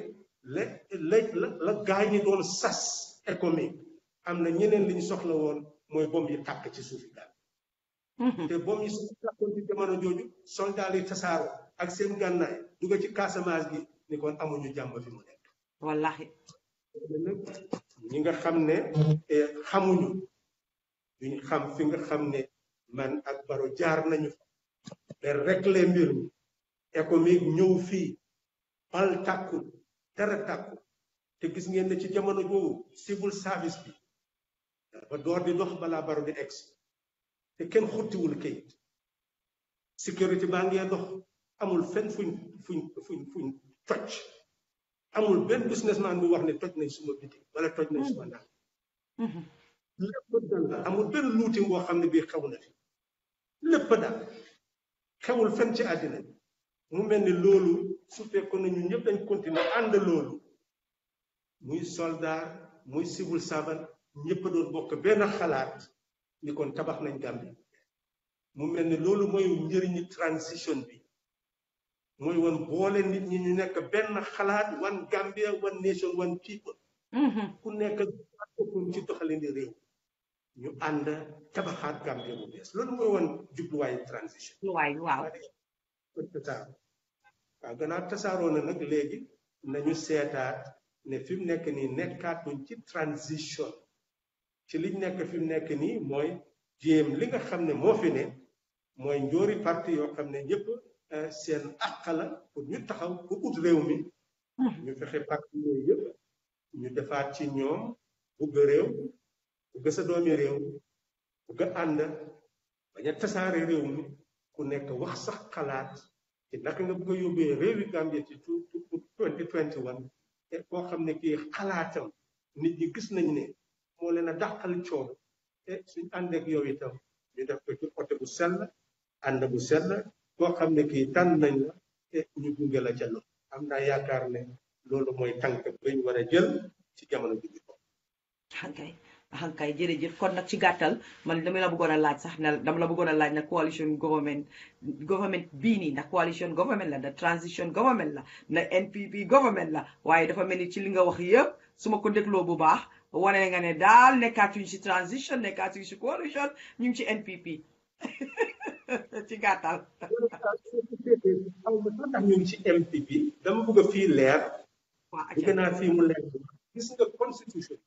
la gars ñi doon sas économique am na ñeneen li ñu soxla woon mooy bom yi tàkk ci suufi daal te bom yi su tàkkoon ci jamono jooju soldat yi tasaaro ak seen gànnaay dugg ci Casamance gi ni kon amuñu jàmm fi mu nekk wallahi ñi nga xam ne xamuñu duñ xam fi nga xam ne man ak Barrow jaar nañu fa te régler mbir mi économique ñëw fii bal tàkku dara tàkku te gis ngeen ne ci jamono boobu civil service bi ba door di dox balaa Barrow di egg te kenn xuttiwul kayit sécurité baa ngee dox amul fenn fuñ toj amul benn businessman bu wax ne toj nañ suma biti wala toj nañ suma ndax lépp dal la amul benn luuti boo xam ne bii xew na fi lépp daal xewul fenn ci àddina bi mu mel ni loolu su fekkoon na ñun ñëpp dañ continuer ànd loolu muy soldat muy civil servant ñëpp doon bokk benn xalaat ni kon tabax nañ Gambie mu mel ni loolu mooy njëriñu transition bi mooy woon boole nit ñi ñu nekk benn xalaat one Gambia one nation one people ku nekk ci doxalin réew ñu ànd tabaxaat Gambia bu bees loolu mooy woon jubluwaayu transition waaw gannaaw tasaaroo na nag léegi nañu seetaat ne fi mu nekk nii nekkaatuñ ci transition ci liñ nekk fi mu nekk nii mooy jéem li nga xam ne moo fi ne mooy njóori parti yoo xam ne ñëpp seen àq la pour ñu taxaw pour ut réew mi ñu fexe parti yooyu yëpp ñu defaat ci ñoom bugg réew bugg sa doomi réew bugg ànd bañ a tasaare réew mi ku nekk wax sax xalaat ci naka nga bëgg a yóbbee réewi Gambie ci 2021 te koo xam ne kii xalaatam nit ñi gis nañ ne moo leen a dàqal coono te suñ ànd ak yow itam ñu def ko ci côté bu sell ànd bu sell koo xam ne kii tànn nañ la te ñu gunge la ca loolu am naa yaakaar ne loolu mooy tànk bañ war a jël ci jamono bi ko hankay jërëjëf kon nag ci gàttal man dama la bëggoon a laaj sax na dama la bëggoon a laaj na coalition government bii nii ndax coalition government la na transition government la na NPP government la waaye dafa mel ni ci li nga wax yëpp su ma ko dégloo bu baax wane nga ne daal nekkaatuñ ci transition nekkaatuñ ci coalition ñu ngi ci NPP ci gàttal ñu ngi ci NPP dama bëgg a fii leer bëgg naa fii mu leer gis nga constitution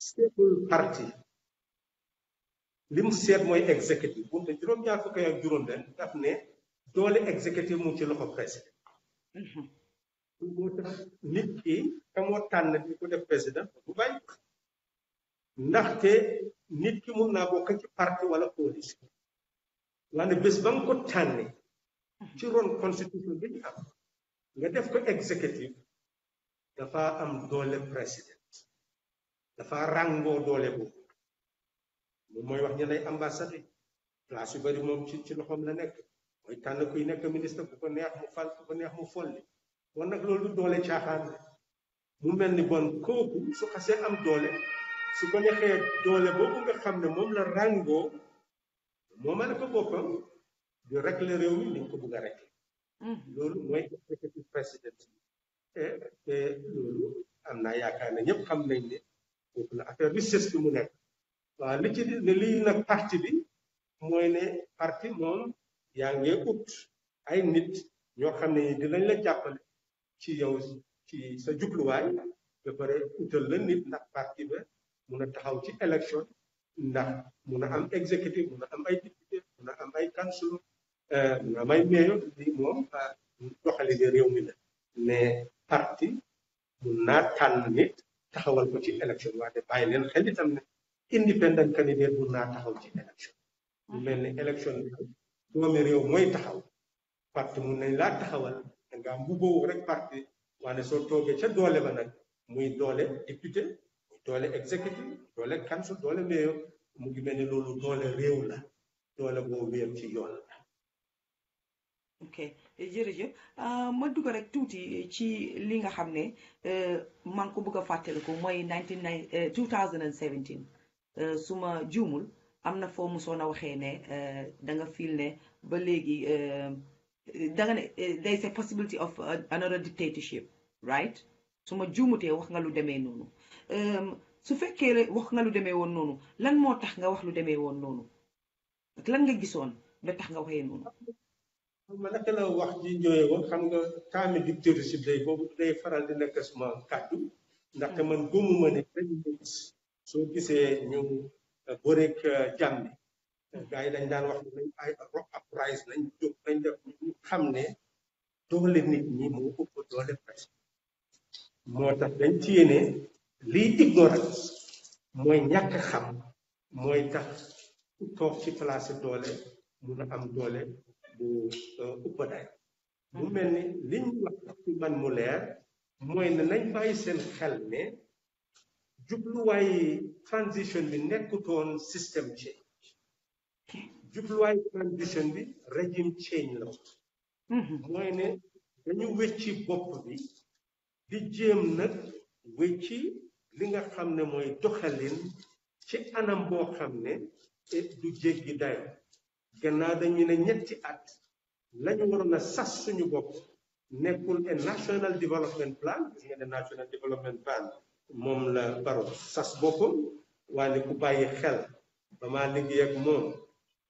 seetul parti li mu seet mooy exécutif bu ne juróom-ñaar fukk ak juróom-benn daf ne doole exécutif mu ci loxo président moo tax nit ki ka moo tànn di ko def président bu bàyyi ndaxte nit ki mun naa bokk ci parti wala coalition waaye bés ba nga ko tànne ci ron constitution bi ñu am nga def ko exécutif dafa am doole président dafa ràngoo doole boobu moom mooy wax ñu lay ambassade place yu bari moom ci loxoom la nekk mooy tànn kuy nekk ministre bu ko neex mu fal bu ko neex mu folli kon nag loolu doole caaxaan la mu mel ni bon kooku su xasee am doole su ko neexee doole boobu nga xam ne moom la ràngoo moomale ko boppam di régler réew mi niñ ko bugg a régler loolu mooy executive président te loolu am naa yaakaar ne ñëpp xam nañ ne foofu la affaire bi sës bi mu nekk waaw li ci ne lii nag parti bi mooy ne parti moom yaa ngi ut ay nit ñoo xam ne dinañ la jàppale ci yow ci sa jubluwaay ba pare utal la nit ndax parti ba mun a taxaw ci élection ndax mun a am exécutif mun a am ay député mun a am ay council mun a am ay mayor lii moom doxalin réew mi la mais parti mun naa tànn nit taxawal ko ci élection waaye bàyyi leen xel itam ne independent candidate mun naa taxaw ci élection mu mel ne élection bi doomi réew mooy taxaw parti mun nañ laa taxawal nga am bu boobu rek parti waaye soo toogee ca doole ba nag muy doole député muy doole exécutif doole council doole mayor mu ngi mel ni loolu doole réew la doole boo wéer ci yoon la. ok jërëjëf ma dugg rek tuuti ci li nga xam ne maa ngi ko bëgg a fàttaliku mooy 2017 su ma juumul am na foo musoon a waxee ne da nga fiil ne ba léegi da nga ne there is a possibility of another dictatorship right su ma juumutee wax nga lu demee noonu su fekkee wax nga lu demee woon noonu lan moo tax nga wax lu demee woon noonu ak lan nga gisoon ba tax nga waxee noonu. ma naka la wax ji ñëwee woon xam nga taami dictatorship day boobu day faral di nekk suma kàddu ndaxte man gëmuma ne dañ nit soo gisee ñu bëreeg jàmmi gars yi dañ daan wax ne nañ ay uprise nañ jóg nañ def ñu xam ne doole nit ñi moo ëpp doole presse moo tax dañ ci yéene lii ignorance mooy ñàkk xam mooy tax ku toog ci place doole mun a am doole bu ëpp day mu mel ni liñ wax ci man mu leer mooy ne nañ bàyyi seen xel ne jubluwaayi transition bi nekkutoon system change jubluwaayi transition bi régime change la mooy ne dañu wecci bopp bi di jéem nag wecci li nga xam ne mooy doxalin ci anam boo xam ne du jéggi dayo gannaaw dañu ne ñetti at lañu waroon a sas suñu bopp nekkul a national development plan gis nga ne national development plan moom la Barrow sas boppam waaye ku bàyyi xel ba maa liggéey ak moom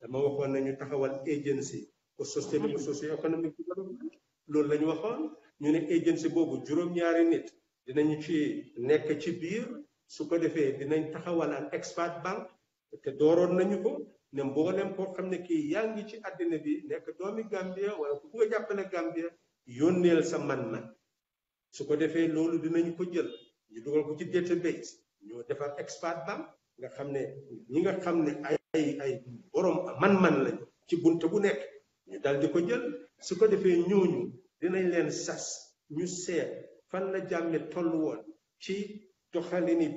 dama waxoon nañu taxawal agency pour sustainable socio-economic development loolu la ñu waxoon ñu ne agency boobu juróom-ñaari nit dinañu ci nekk ci biir su ko defee dinañ taxawal an expert bank te dooroon nañu ko ne mboolem koo xam ne kii yaa ngi ci àddina bi nekk doomi Gambia wala ku bugg a jàppale Gambia yónneel sa man-man su ko defee loolu dinañ ko jël ñu dugal ko ci database ñoo defar expert bank nga xam ne ñi nga xam ne ay borom man-man lañu ci bunt bu nekk ñu dal di ko jël su ko defee ñooñu dinañ leen sas ñu seet fan la jàmme toll woon ci doxalini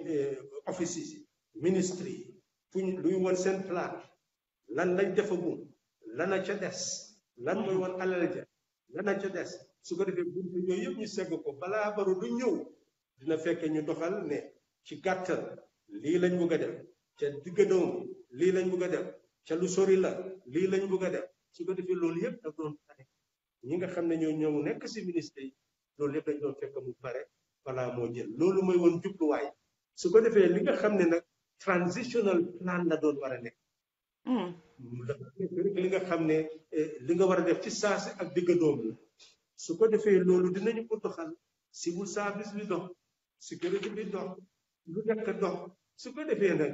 offices yi ministre yi fuñ luy woon seen plan lan lañ defagum lana ca des lan mooy woon alal ja lana ca des su ko defee buntu yooyu yëpp ñu segg ko balaa Barrow du ñëw dina fekk ñu doxal ne ci gàttal lii lañ bëgg a def ca diggadoomu lii lañ bëgg a def ca lu sori la lii lañ bëgg a def su ko defee loolu yëpp daf doon pare ñi nga xam ne ñoo ñëw nekk si ministre yi loolu yëpp dañ doon fekk mu pare balaa moo jël loolu mooy woon jubluwaay su ko defee li nga xam ne nag transitional plan la doon war a nekk dafa nekk rek li nga xam ne li nga war a def ci saasi ak diggadoom la su ko defee loolu dinañu ko doxal civil service bi dox sécurité bi dox lu nekk dox su ko defee nag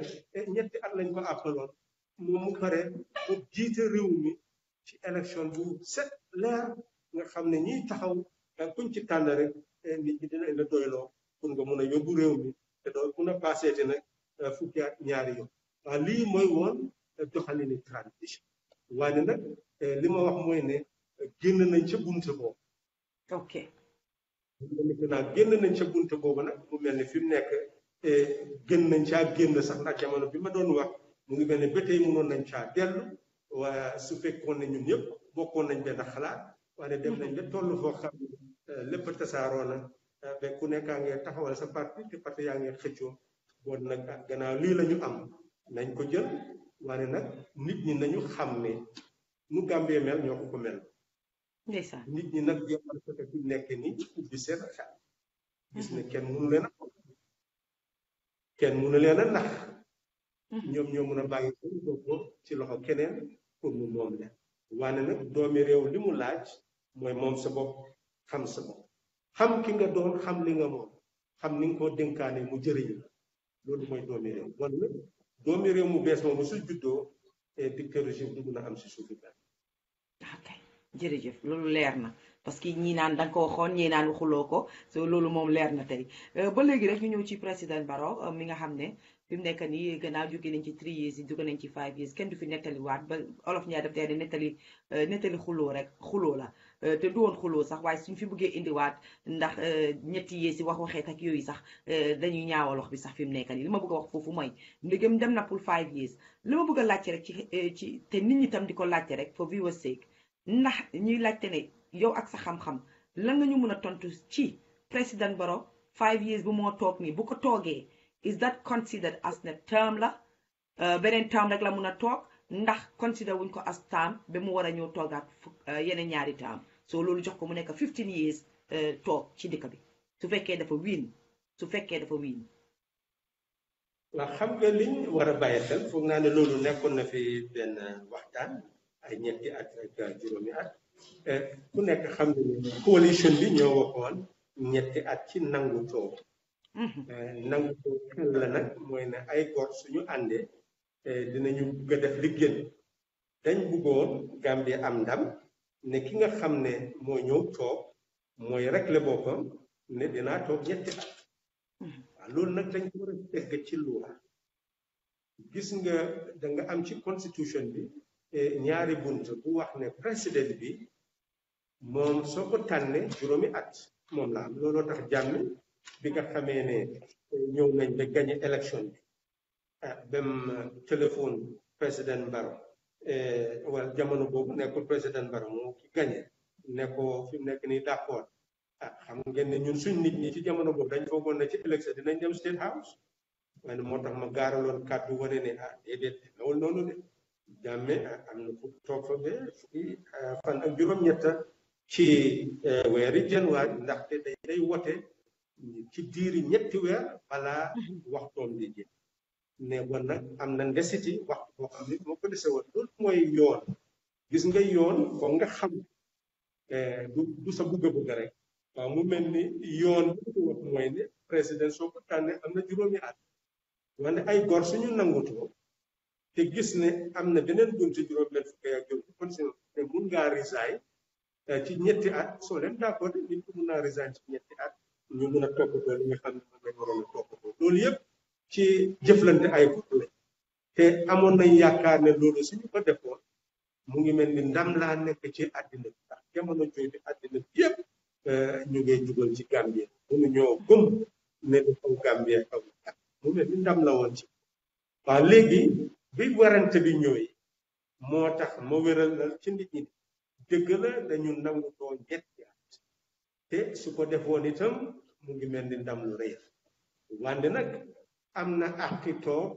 ñetti at lañ ko àppaloon moom mu pare bu jiite réew mi ci élection bu set leer nga xam ne ñiy taxaw kuñ ci tànn rek nit ñi dina la doyloo pour nga mun a yóbbu réew mi te doo mun a passeete nag fukki at ñaari yoon waaw lii mooy woon doxalini transition waaye nag li ma wax mooy ne génn nañ ca bunte boobu. ok. génn nañ ca bunte boobu nag mu mel ni fi mu nekk gën nañ caa génn sax ndax jamono bi ma doon wax mu ngi mel ne ba tey mënoon nañ caa dellu waaye su fekkoon ne ñun ñëpp bokkoon nañ benn xalaat waaye dem nañ ba toll foo xam ne lépp tasaaroo na ba ku nekkaa ngee taxawal sa parti te parti yaa ngee xëccoo bon nag gannaaw lii la ñu am nañ ko jël waaye nag nit ñi nañu xam ne nu Gambie mel ñoo ko mel ndeysaan nit ñi nag jéemal ko fi nekk ni ubbi seen xel gis ne kenn mënu leen a nax ñoom ñoo mën a bàyyi seen bopp ci loxo keneen pour mu moom leen waane nag doomi réew li mu laaj mooy moom sa bopp xam sa bopp xam ki nga doon xam li nga moom xam ni nga ko dénkaane mu jëriñ la loolu mooy doomi réew bon nag doomi réew mu bees moom su juddoo dictateur régime du mën a am si suufi benn ok jërëjëf loolu leer na parce que ñii naan danga ko waxoon ñii naan waxuloo ko so loolu moom leer na tey ba léegi rek ñu ñëw ci président Barrow mi nga xam ne fi mu nekk nii gannaaw jóge nañ ci 3 years yi jóge nañ ci 5 years kenn du fi nettali waat ba olof ñaar daf tey ne nettali xuloo rek xuloo la te du woon xuloo sax waaye suñ fi bëggee indiwaat ndax ñetti years yi wax waxeet ak yooyu sax dañuy ñaawal wax bi sax fi mu nekk nii li ma bëgg a wax foofu mooy ndegem dem na pour 5 years li ma bëgg a laajte rek ci te nit ñi tam di ko laajte rek for viewers sake ndax ñuy laajte ne yow ak sa xam-xam lan nga ñu mën a tontu ci président Barrow 5 years bu moo toog nii bu ko toogee is that considered as ne term la beneen term rek la mun a toog ndax consider wuñ ko as term ba mu war a ñëw toogaat yeneen ñaari term so loolu jox ko mu nekk 15 years toog ci dëkk bi su fekkee dafa wiin waaw xam nga liñ war a bàyyi xel foog naa ne loolu nekkoon na fi benn waxtaan ay ñetti at ak juróomi at ku nekk xam ne coalition bi ñoo waxoon ñetti at ci nangu toog nangu toog xel la nag mooy ne ay góor suñu àndee dinañu bëgg a def liggéey dañ bëggoon Gambie am ndam ne ki nga xam ne moo ñëw toog mooy régler boppam ne dinaa toog ñetti at waaw loolu nag dañ ko war a tegg ci loi gis nga da nga am ci constitution bi ñaari bunt bu wax ne président bi moom soo ko tànnee juróomi at moom la am looloo tax jàmmi bi nga xamee ne ñëw nañ ba gagné élection bi bam téléphone président Barrow wala jamono boobu nekkul président Barrow moo ki gagné ne ko fi mu nekk nii d'accord xam ngeen ne ñun suñ nit ñi ci jamono boobu dañ foogoon ne ci élection dinañ dem State House waaye moo tax ma gaaraloon kàddu wane ne déedéet loolu noonu de jàmme am na fu toog fa ba fukki fan ak juróom-ñett ci weeri janvier ndaxte day wote ci diiri ñetti weer balaa waxtoom di jëm ne bon nag am na ndesiti waxtu boo xam ne moo ko dese woon loolu mooy yoon gis nga yoon foog nga xam du sa bugg-bugg rek waaw mu mel ni yoon bi ko wax mooy ne président soo ko tànnee am na juróomi at wante ay gor suñu nangutoo te gis ne am na beneen buntu juróom-benn fukki ak juróom kon si ne mun ngaa resign ci ñetti at soo leen d'accord nit ko mun naa resign ci ñetti at ñu mun a toppatoo li nga xam ne moom lañ waroon a toppatoo loolu yëpp ci jëflante ay gor la te amoon nañ yaakaar ne loolu suñu ko defoon mu ngi mel ni ndam laa nekk ci àddina bi ndax jamono jooju àddina bi yëpp ñu ngi jubal ci Gambie mënu ñoo gëm ne dafa Gambie xaw mu mel ni ndam la woon ci waaw léegi bi warante bi ñëwee moo tax ma wéral na ci nit ñi dëgg la dañu nangu doo ñetti at te su ko defoon itam mu ngi mel ni ndam lu rëy wante nag am na àqi toog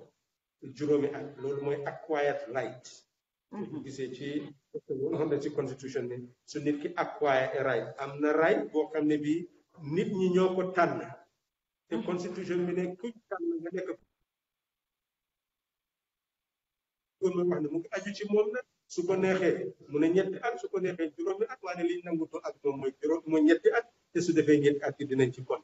juróomi at loolu mooy acquired right gisee ci xam ne ci constitution ni su nit ki acquire a right am na right boo xam ne bi nit ñi ñoo ko tànn te constitution bi ne kuñ tànn nga nekk góor wax ne mu ngi aju ci moom nag su ko neexee mu ne ñetti at su ko neexee juróomi at waaye liñ nangutoo ak moom mooy ñetti at te su defee ñetti at yi dinañ ci kon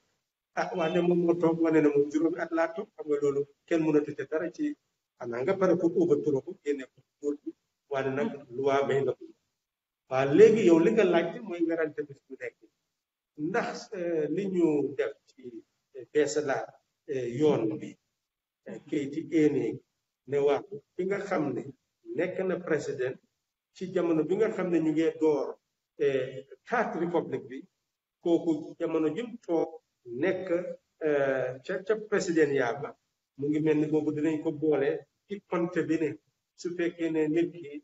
waaye moom moo toog wane ne moom juróomi at laa toog xam nga loolu kenn mënatu te dara ci xanaa nga pare pour overthrow ko génne ko góor bi waaye nag loi may na ko waaw léegi yow li nga laajte mooy werante bis bu nekk ndax li ñu def ci beesalaat yoon bi kayiti éenee ne wax bi nga xam ne nekk na président ci jamono bi nga xam ne ñu ngi door Third Republic bi kooku jamono jëm toog nekk ca président yaaba mu ngi mel ni boobu dinañ ko boole ci compte bi ne su fekkee ne nit ki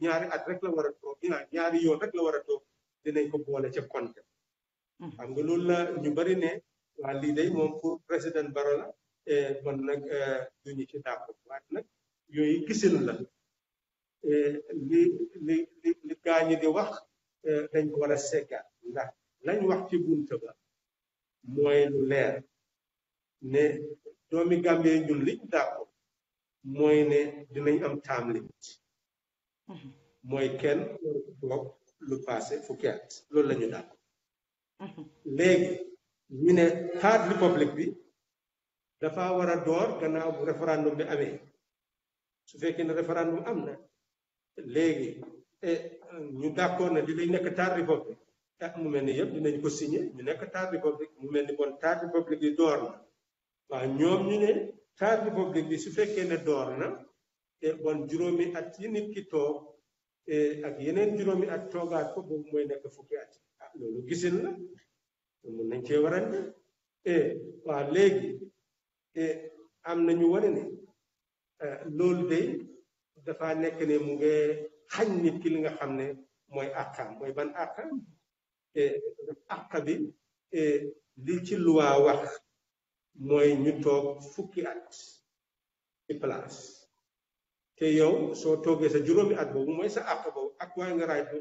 ñaari at rek la war a toog ñaari yoon rek la war a toog dinañ ko boole ca compte xam nga loolu la ñu bari ne waa lii day moom pour président Barrow la bon nag duñu ci d'accord waaye nag yooyu gisin la li li gaañi di wax dañ ko war a seggaat ndax lañ wax ci bunta ba mooy lu leer ne doomi Gambie ñun liñ d'accord mooy ne dinañ am time limit mooy kenn waru ko toog lu passé fukki at loolu la ñu d'accord léegi ñu ne third republic bi dafa war a door gannaaw bu référendum bi amee su fekkee ne référendum am na léegi ñu d'accord ne dinañ nekk third republic mu mel ni yëpp dinañ ko signé ñu nekk third republic mu mel ni bon third republic bi door na waaw ñoom ñu ne third republic bi su fekkee ne door na bon juróomi at yi nit ki toog ak yeneen juróomi at toogaat ko boobu mooy nekk fukki at loolu gisin la mun nañ cee warante waaw léegi am na ñu wane ne loolu de dafa nekk ne mu ngi xañ nit ki li nga xam ne mooy àqam mooy ban àqam àq bi li ci loi wax mooy ñu toog fukki at ci place te yow soo toogee sa juróomi at boobu mooy sa àq boobu ak waaye nga raay ko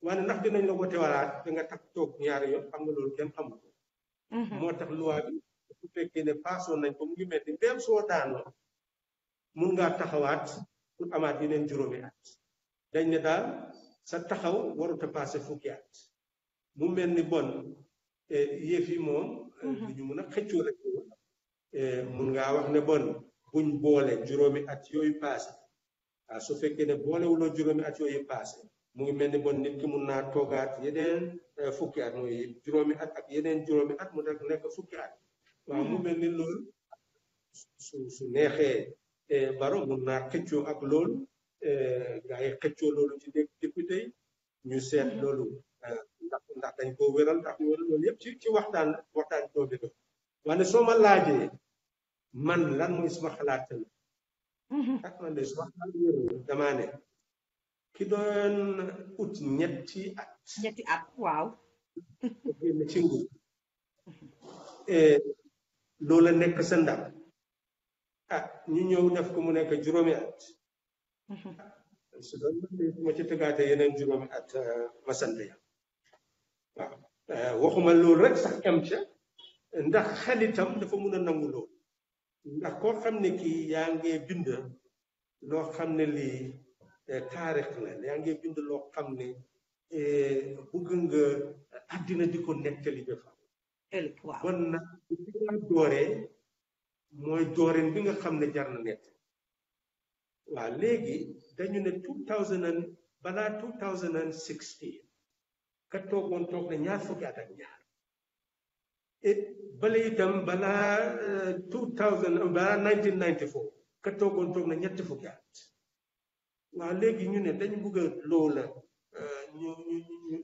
waaye ndax dinañ la wote walaat da nga tax toog ñaari yoon xam nga loolu kenn xamul ko moo tax loi bi su fekkee ne paasoon nañ ko mu ngi mel ni même soo daanoo mun ngaa taxawaat pour amaat yeneen juróomi at dañ ne daal sa taxaw warut a passé fukki at mu mel ni bon yëf yi moom du ñu mun a xëccoo rek mun ngaa wax ne bon buñ boole juróomi at yooyu passé su fekkee ne boolewuloo juróomi at yooyu passé mu ngi mel ni bon nit ki mun naa toogaat yeneen fukki at mooy juróomi at ak yeneen juróomi at mu nekk fukki at waaw mu mel ni loolu su neexee Barrow mun naa xëccoo ak loolu gaa yi xëccoo loolu ci député yi ñu seet loolu ndax dañ koo wéral ndax ñu wéral loolu yëpp ci waxtaan doo bi do wante soo ma laajee man lan mooy suma xalaat ak man de suma xalaat wéral damaa ne ki doon ut ñetti at waaw génn ci nguur loola nekk sa ndam ñu ñëw def ko mu nekk juróomi at su doon ma ci tëggaate yeneen juróomi at ma sant ya waaw waxuma loolu rek sax am ca ndax xelitam dafa mun a nangu loolu ndax koo xam ne kii yaa ngee bind loo xam ne lii taarix la yaa ngee bind loo xam ne bëgg nga àddina di ko nettali ba fa bon nag bi nga dooree mooy dooreen bi nga xam ne jar na nett waaw léegi dañu ne 2000 balaa 2016 ka toogoon toog na ñaar fukki at ak ñaar bale itam balaa 1994 ka toogoon toog na ñetti fukki at waaw léegi ñu ne dañ bëgg a loola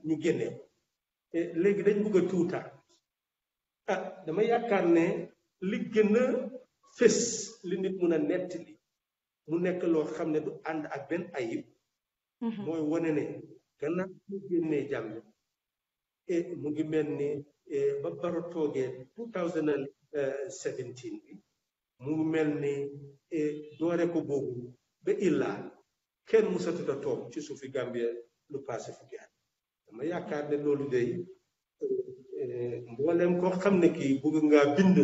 ñu génnee léegi dañ bëgg a tuutaat dama yaakaar ne li gën a fës li nit mun a nettali mu nekk loo xam ne du ànd ak benn ayib mooy wane ne gannaaw mu génnee jàmm mu ngi mel ni ba Barrow toogee 2017 bi mu ngi mel ni doore ko boobu ba illaa kenn musatut a toog ci suufi Gambie lu passé fukki at dama yaakaar ne loolu day mboolem koo xam ne kii bëgg ngaa bind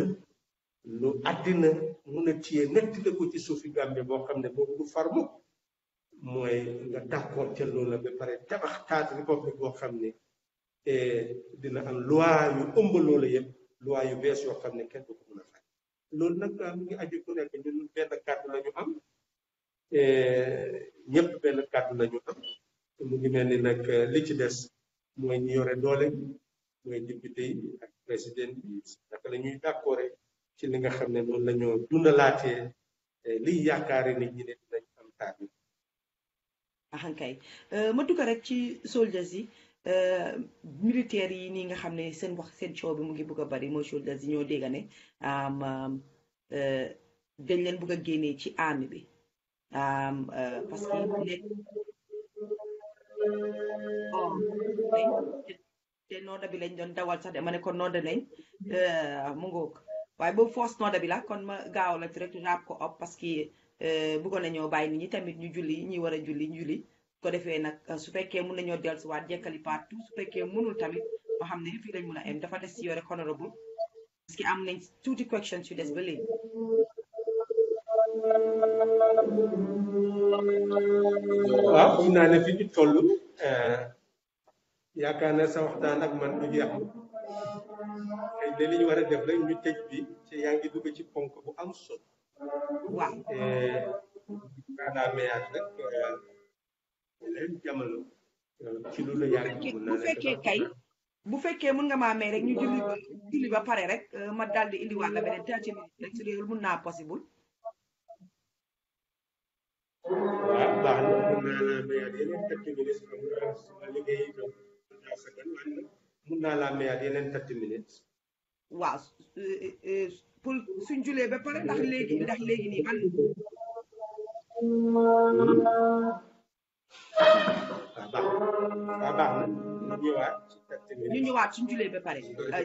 lu àddina mun a téye nettali ko ci suufi Gambie boo xam ne boobu du farmu mooy nga d'accord ca loolu la ba pare tabax taat république boo xam ne dina am loi yu ëmb loolu yëpp loi yu bees yoo xam ne kenn du ko mun a faj loolu nag mu ngi aju ku nekk ñun benn kàddu la ñu am ñëpp benn kàddu la ñu am mu ngi mel ni nag li ci des mooy ñu yore doole mooy député yi ak président bi naka la ñuy d'accord ci li nga xam ne noonu la ñoo dundalaatee liy yaakaare nit ñi ne dinañ am taat yi ahankay ma dugg rek ci soldiers yi militaires yi nii nga xam ne seen wax seen coow bi mu ngi bëgg a bari mooy soldiers yi ñoo dégg ne dañ leen bëgg a génnee ci army bi parce que te nooda bi lañ doon dawal sax de ma ne ko nooda nañ mu ngoog waaye boobu force nooda bi la kon ma gaaw la rek raab ko op parce que bëggoon nañoo bàyyi nit ñi tamit ñu julli ñi war a julli ñu julli ko defee nag su fekkee mun nañoo dellusiwaat jekkali partout su fekkee mënul tamit ma xam ne fii lañ mun a em dafa des ci yore honorable parce que am nañ tuuti questions yu des ba léegi. waaw xam naa ne fi ñu toll yaakaar na sa waxtaan ak man du jeex xëy na li ñu war a def rek ñu tëj bi ci yaa ngi dugg ci ponk bu am solo. waaw maanaam meyaat rek leen jamono ci lu la yàgg bu fekkee kay bu fekkee mun nga maa may rek ñu julli ba pare rek ma daal di indiwaat la beneen 30 minutes rek su dee mun naa possible. waaw baax na mun naa laa mayaat yeneen 30 minutes sama liggéey mun naa laa mayaat yeneen 30 minutes. waaw pour suñ julee ba pare ndax léegi nii man. baax na ñu ñëwaat suñ julee ba pare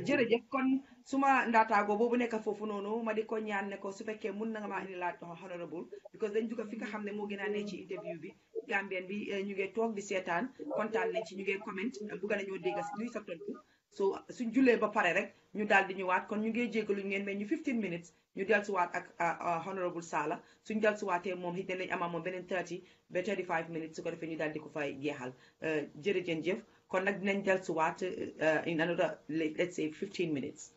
jërëjëf kon suma ndaataagoo boobu nekk foofu noonu ma di ko ñaan ne ko su fekkee mun na nga maa indi laaj honorable because dañ dugg fi nga xam ne moo gën a ne ci interview bi Gambien bi ñu ngi toog di seetaan kontaan nañ ci ñu ngi comment bugg nañoo dégg luy sa tontu so suñ julee ba pare rek ñu daal di ñëwaat kon ñu ngi jégalu ngeen mais ñu 15 minutes ñu dellusiwaat ak honorable Sallah suñ dellusiwaatee moom it dinañ amaat moom beneen 30 ba 35 minutes su ko defee ñu daal di ko fay jeexal jërëjëf kon nag dinañ dellusiwaat in another let's say 15 minutes.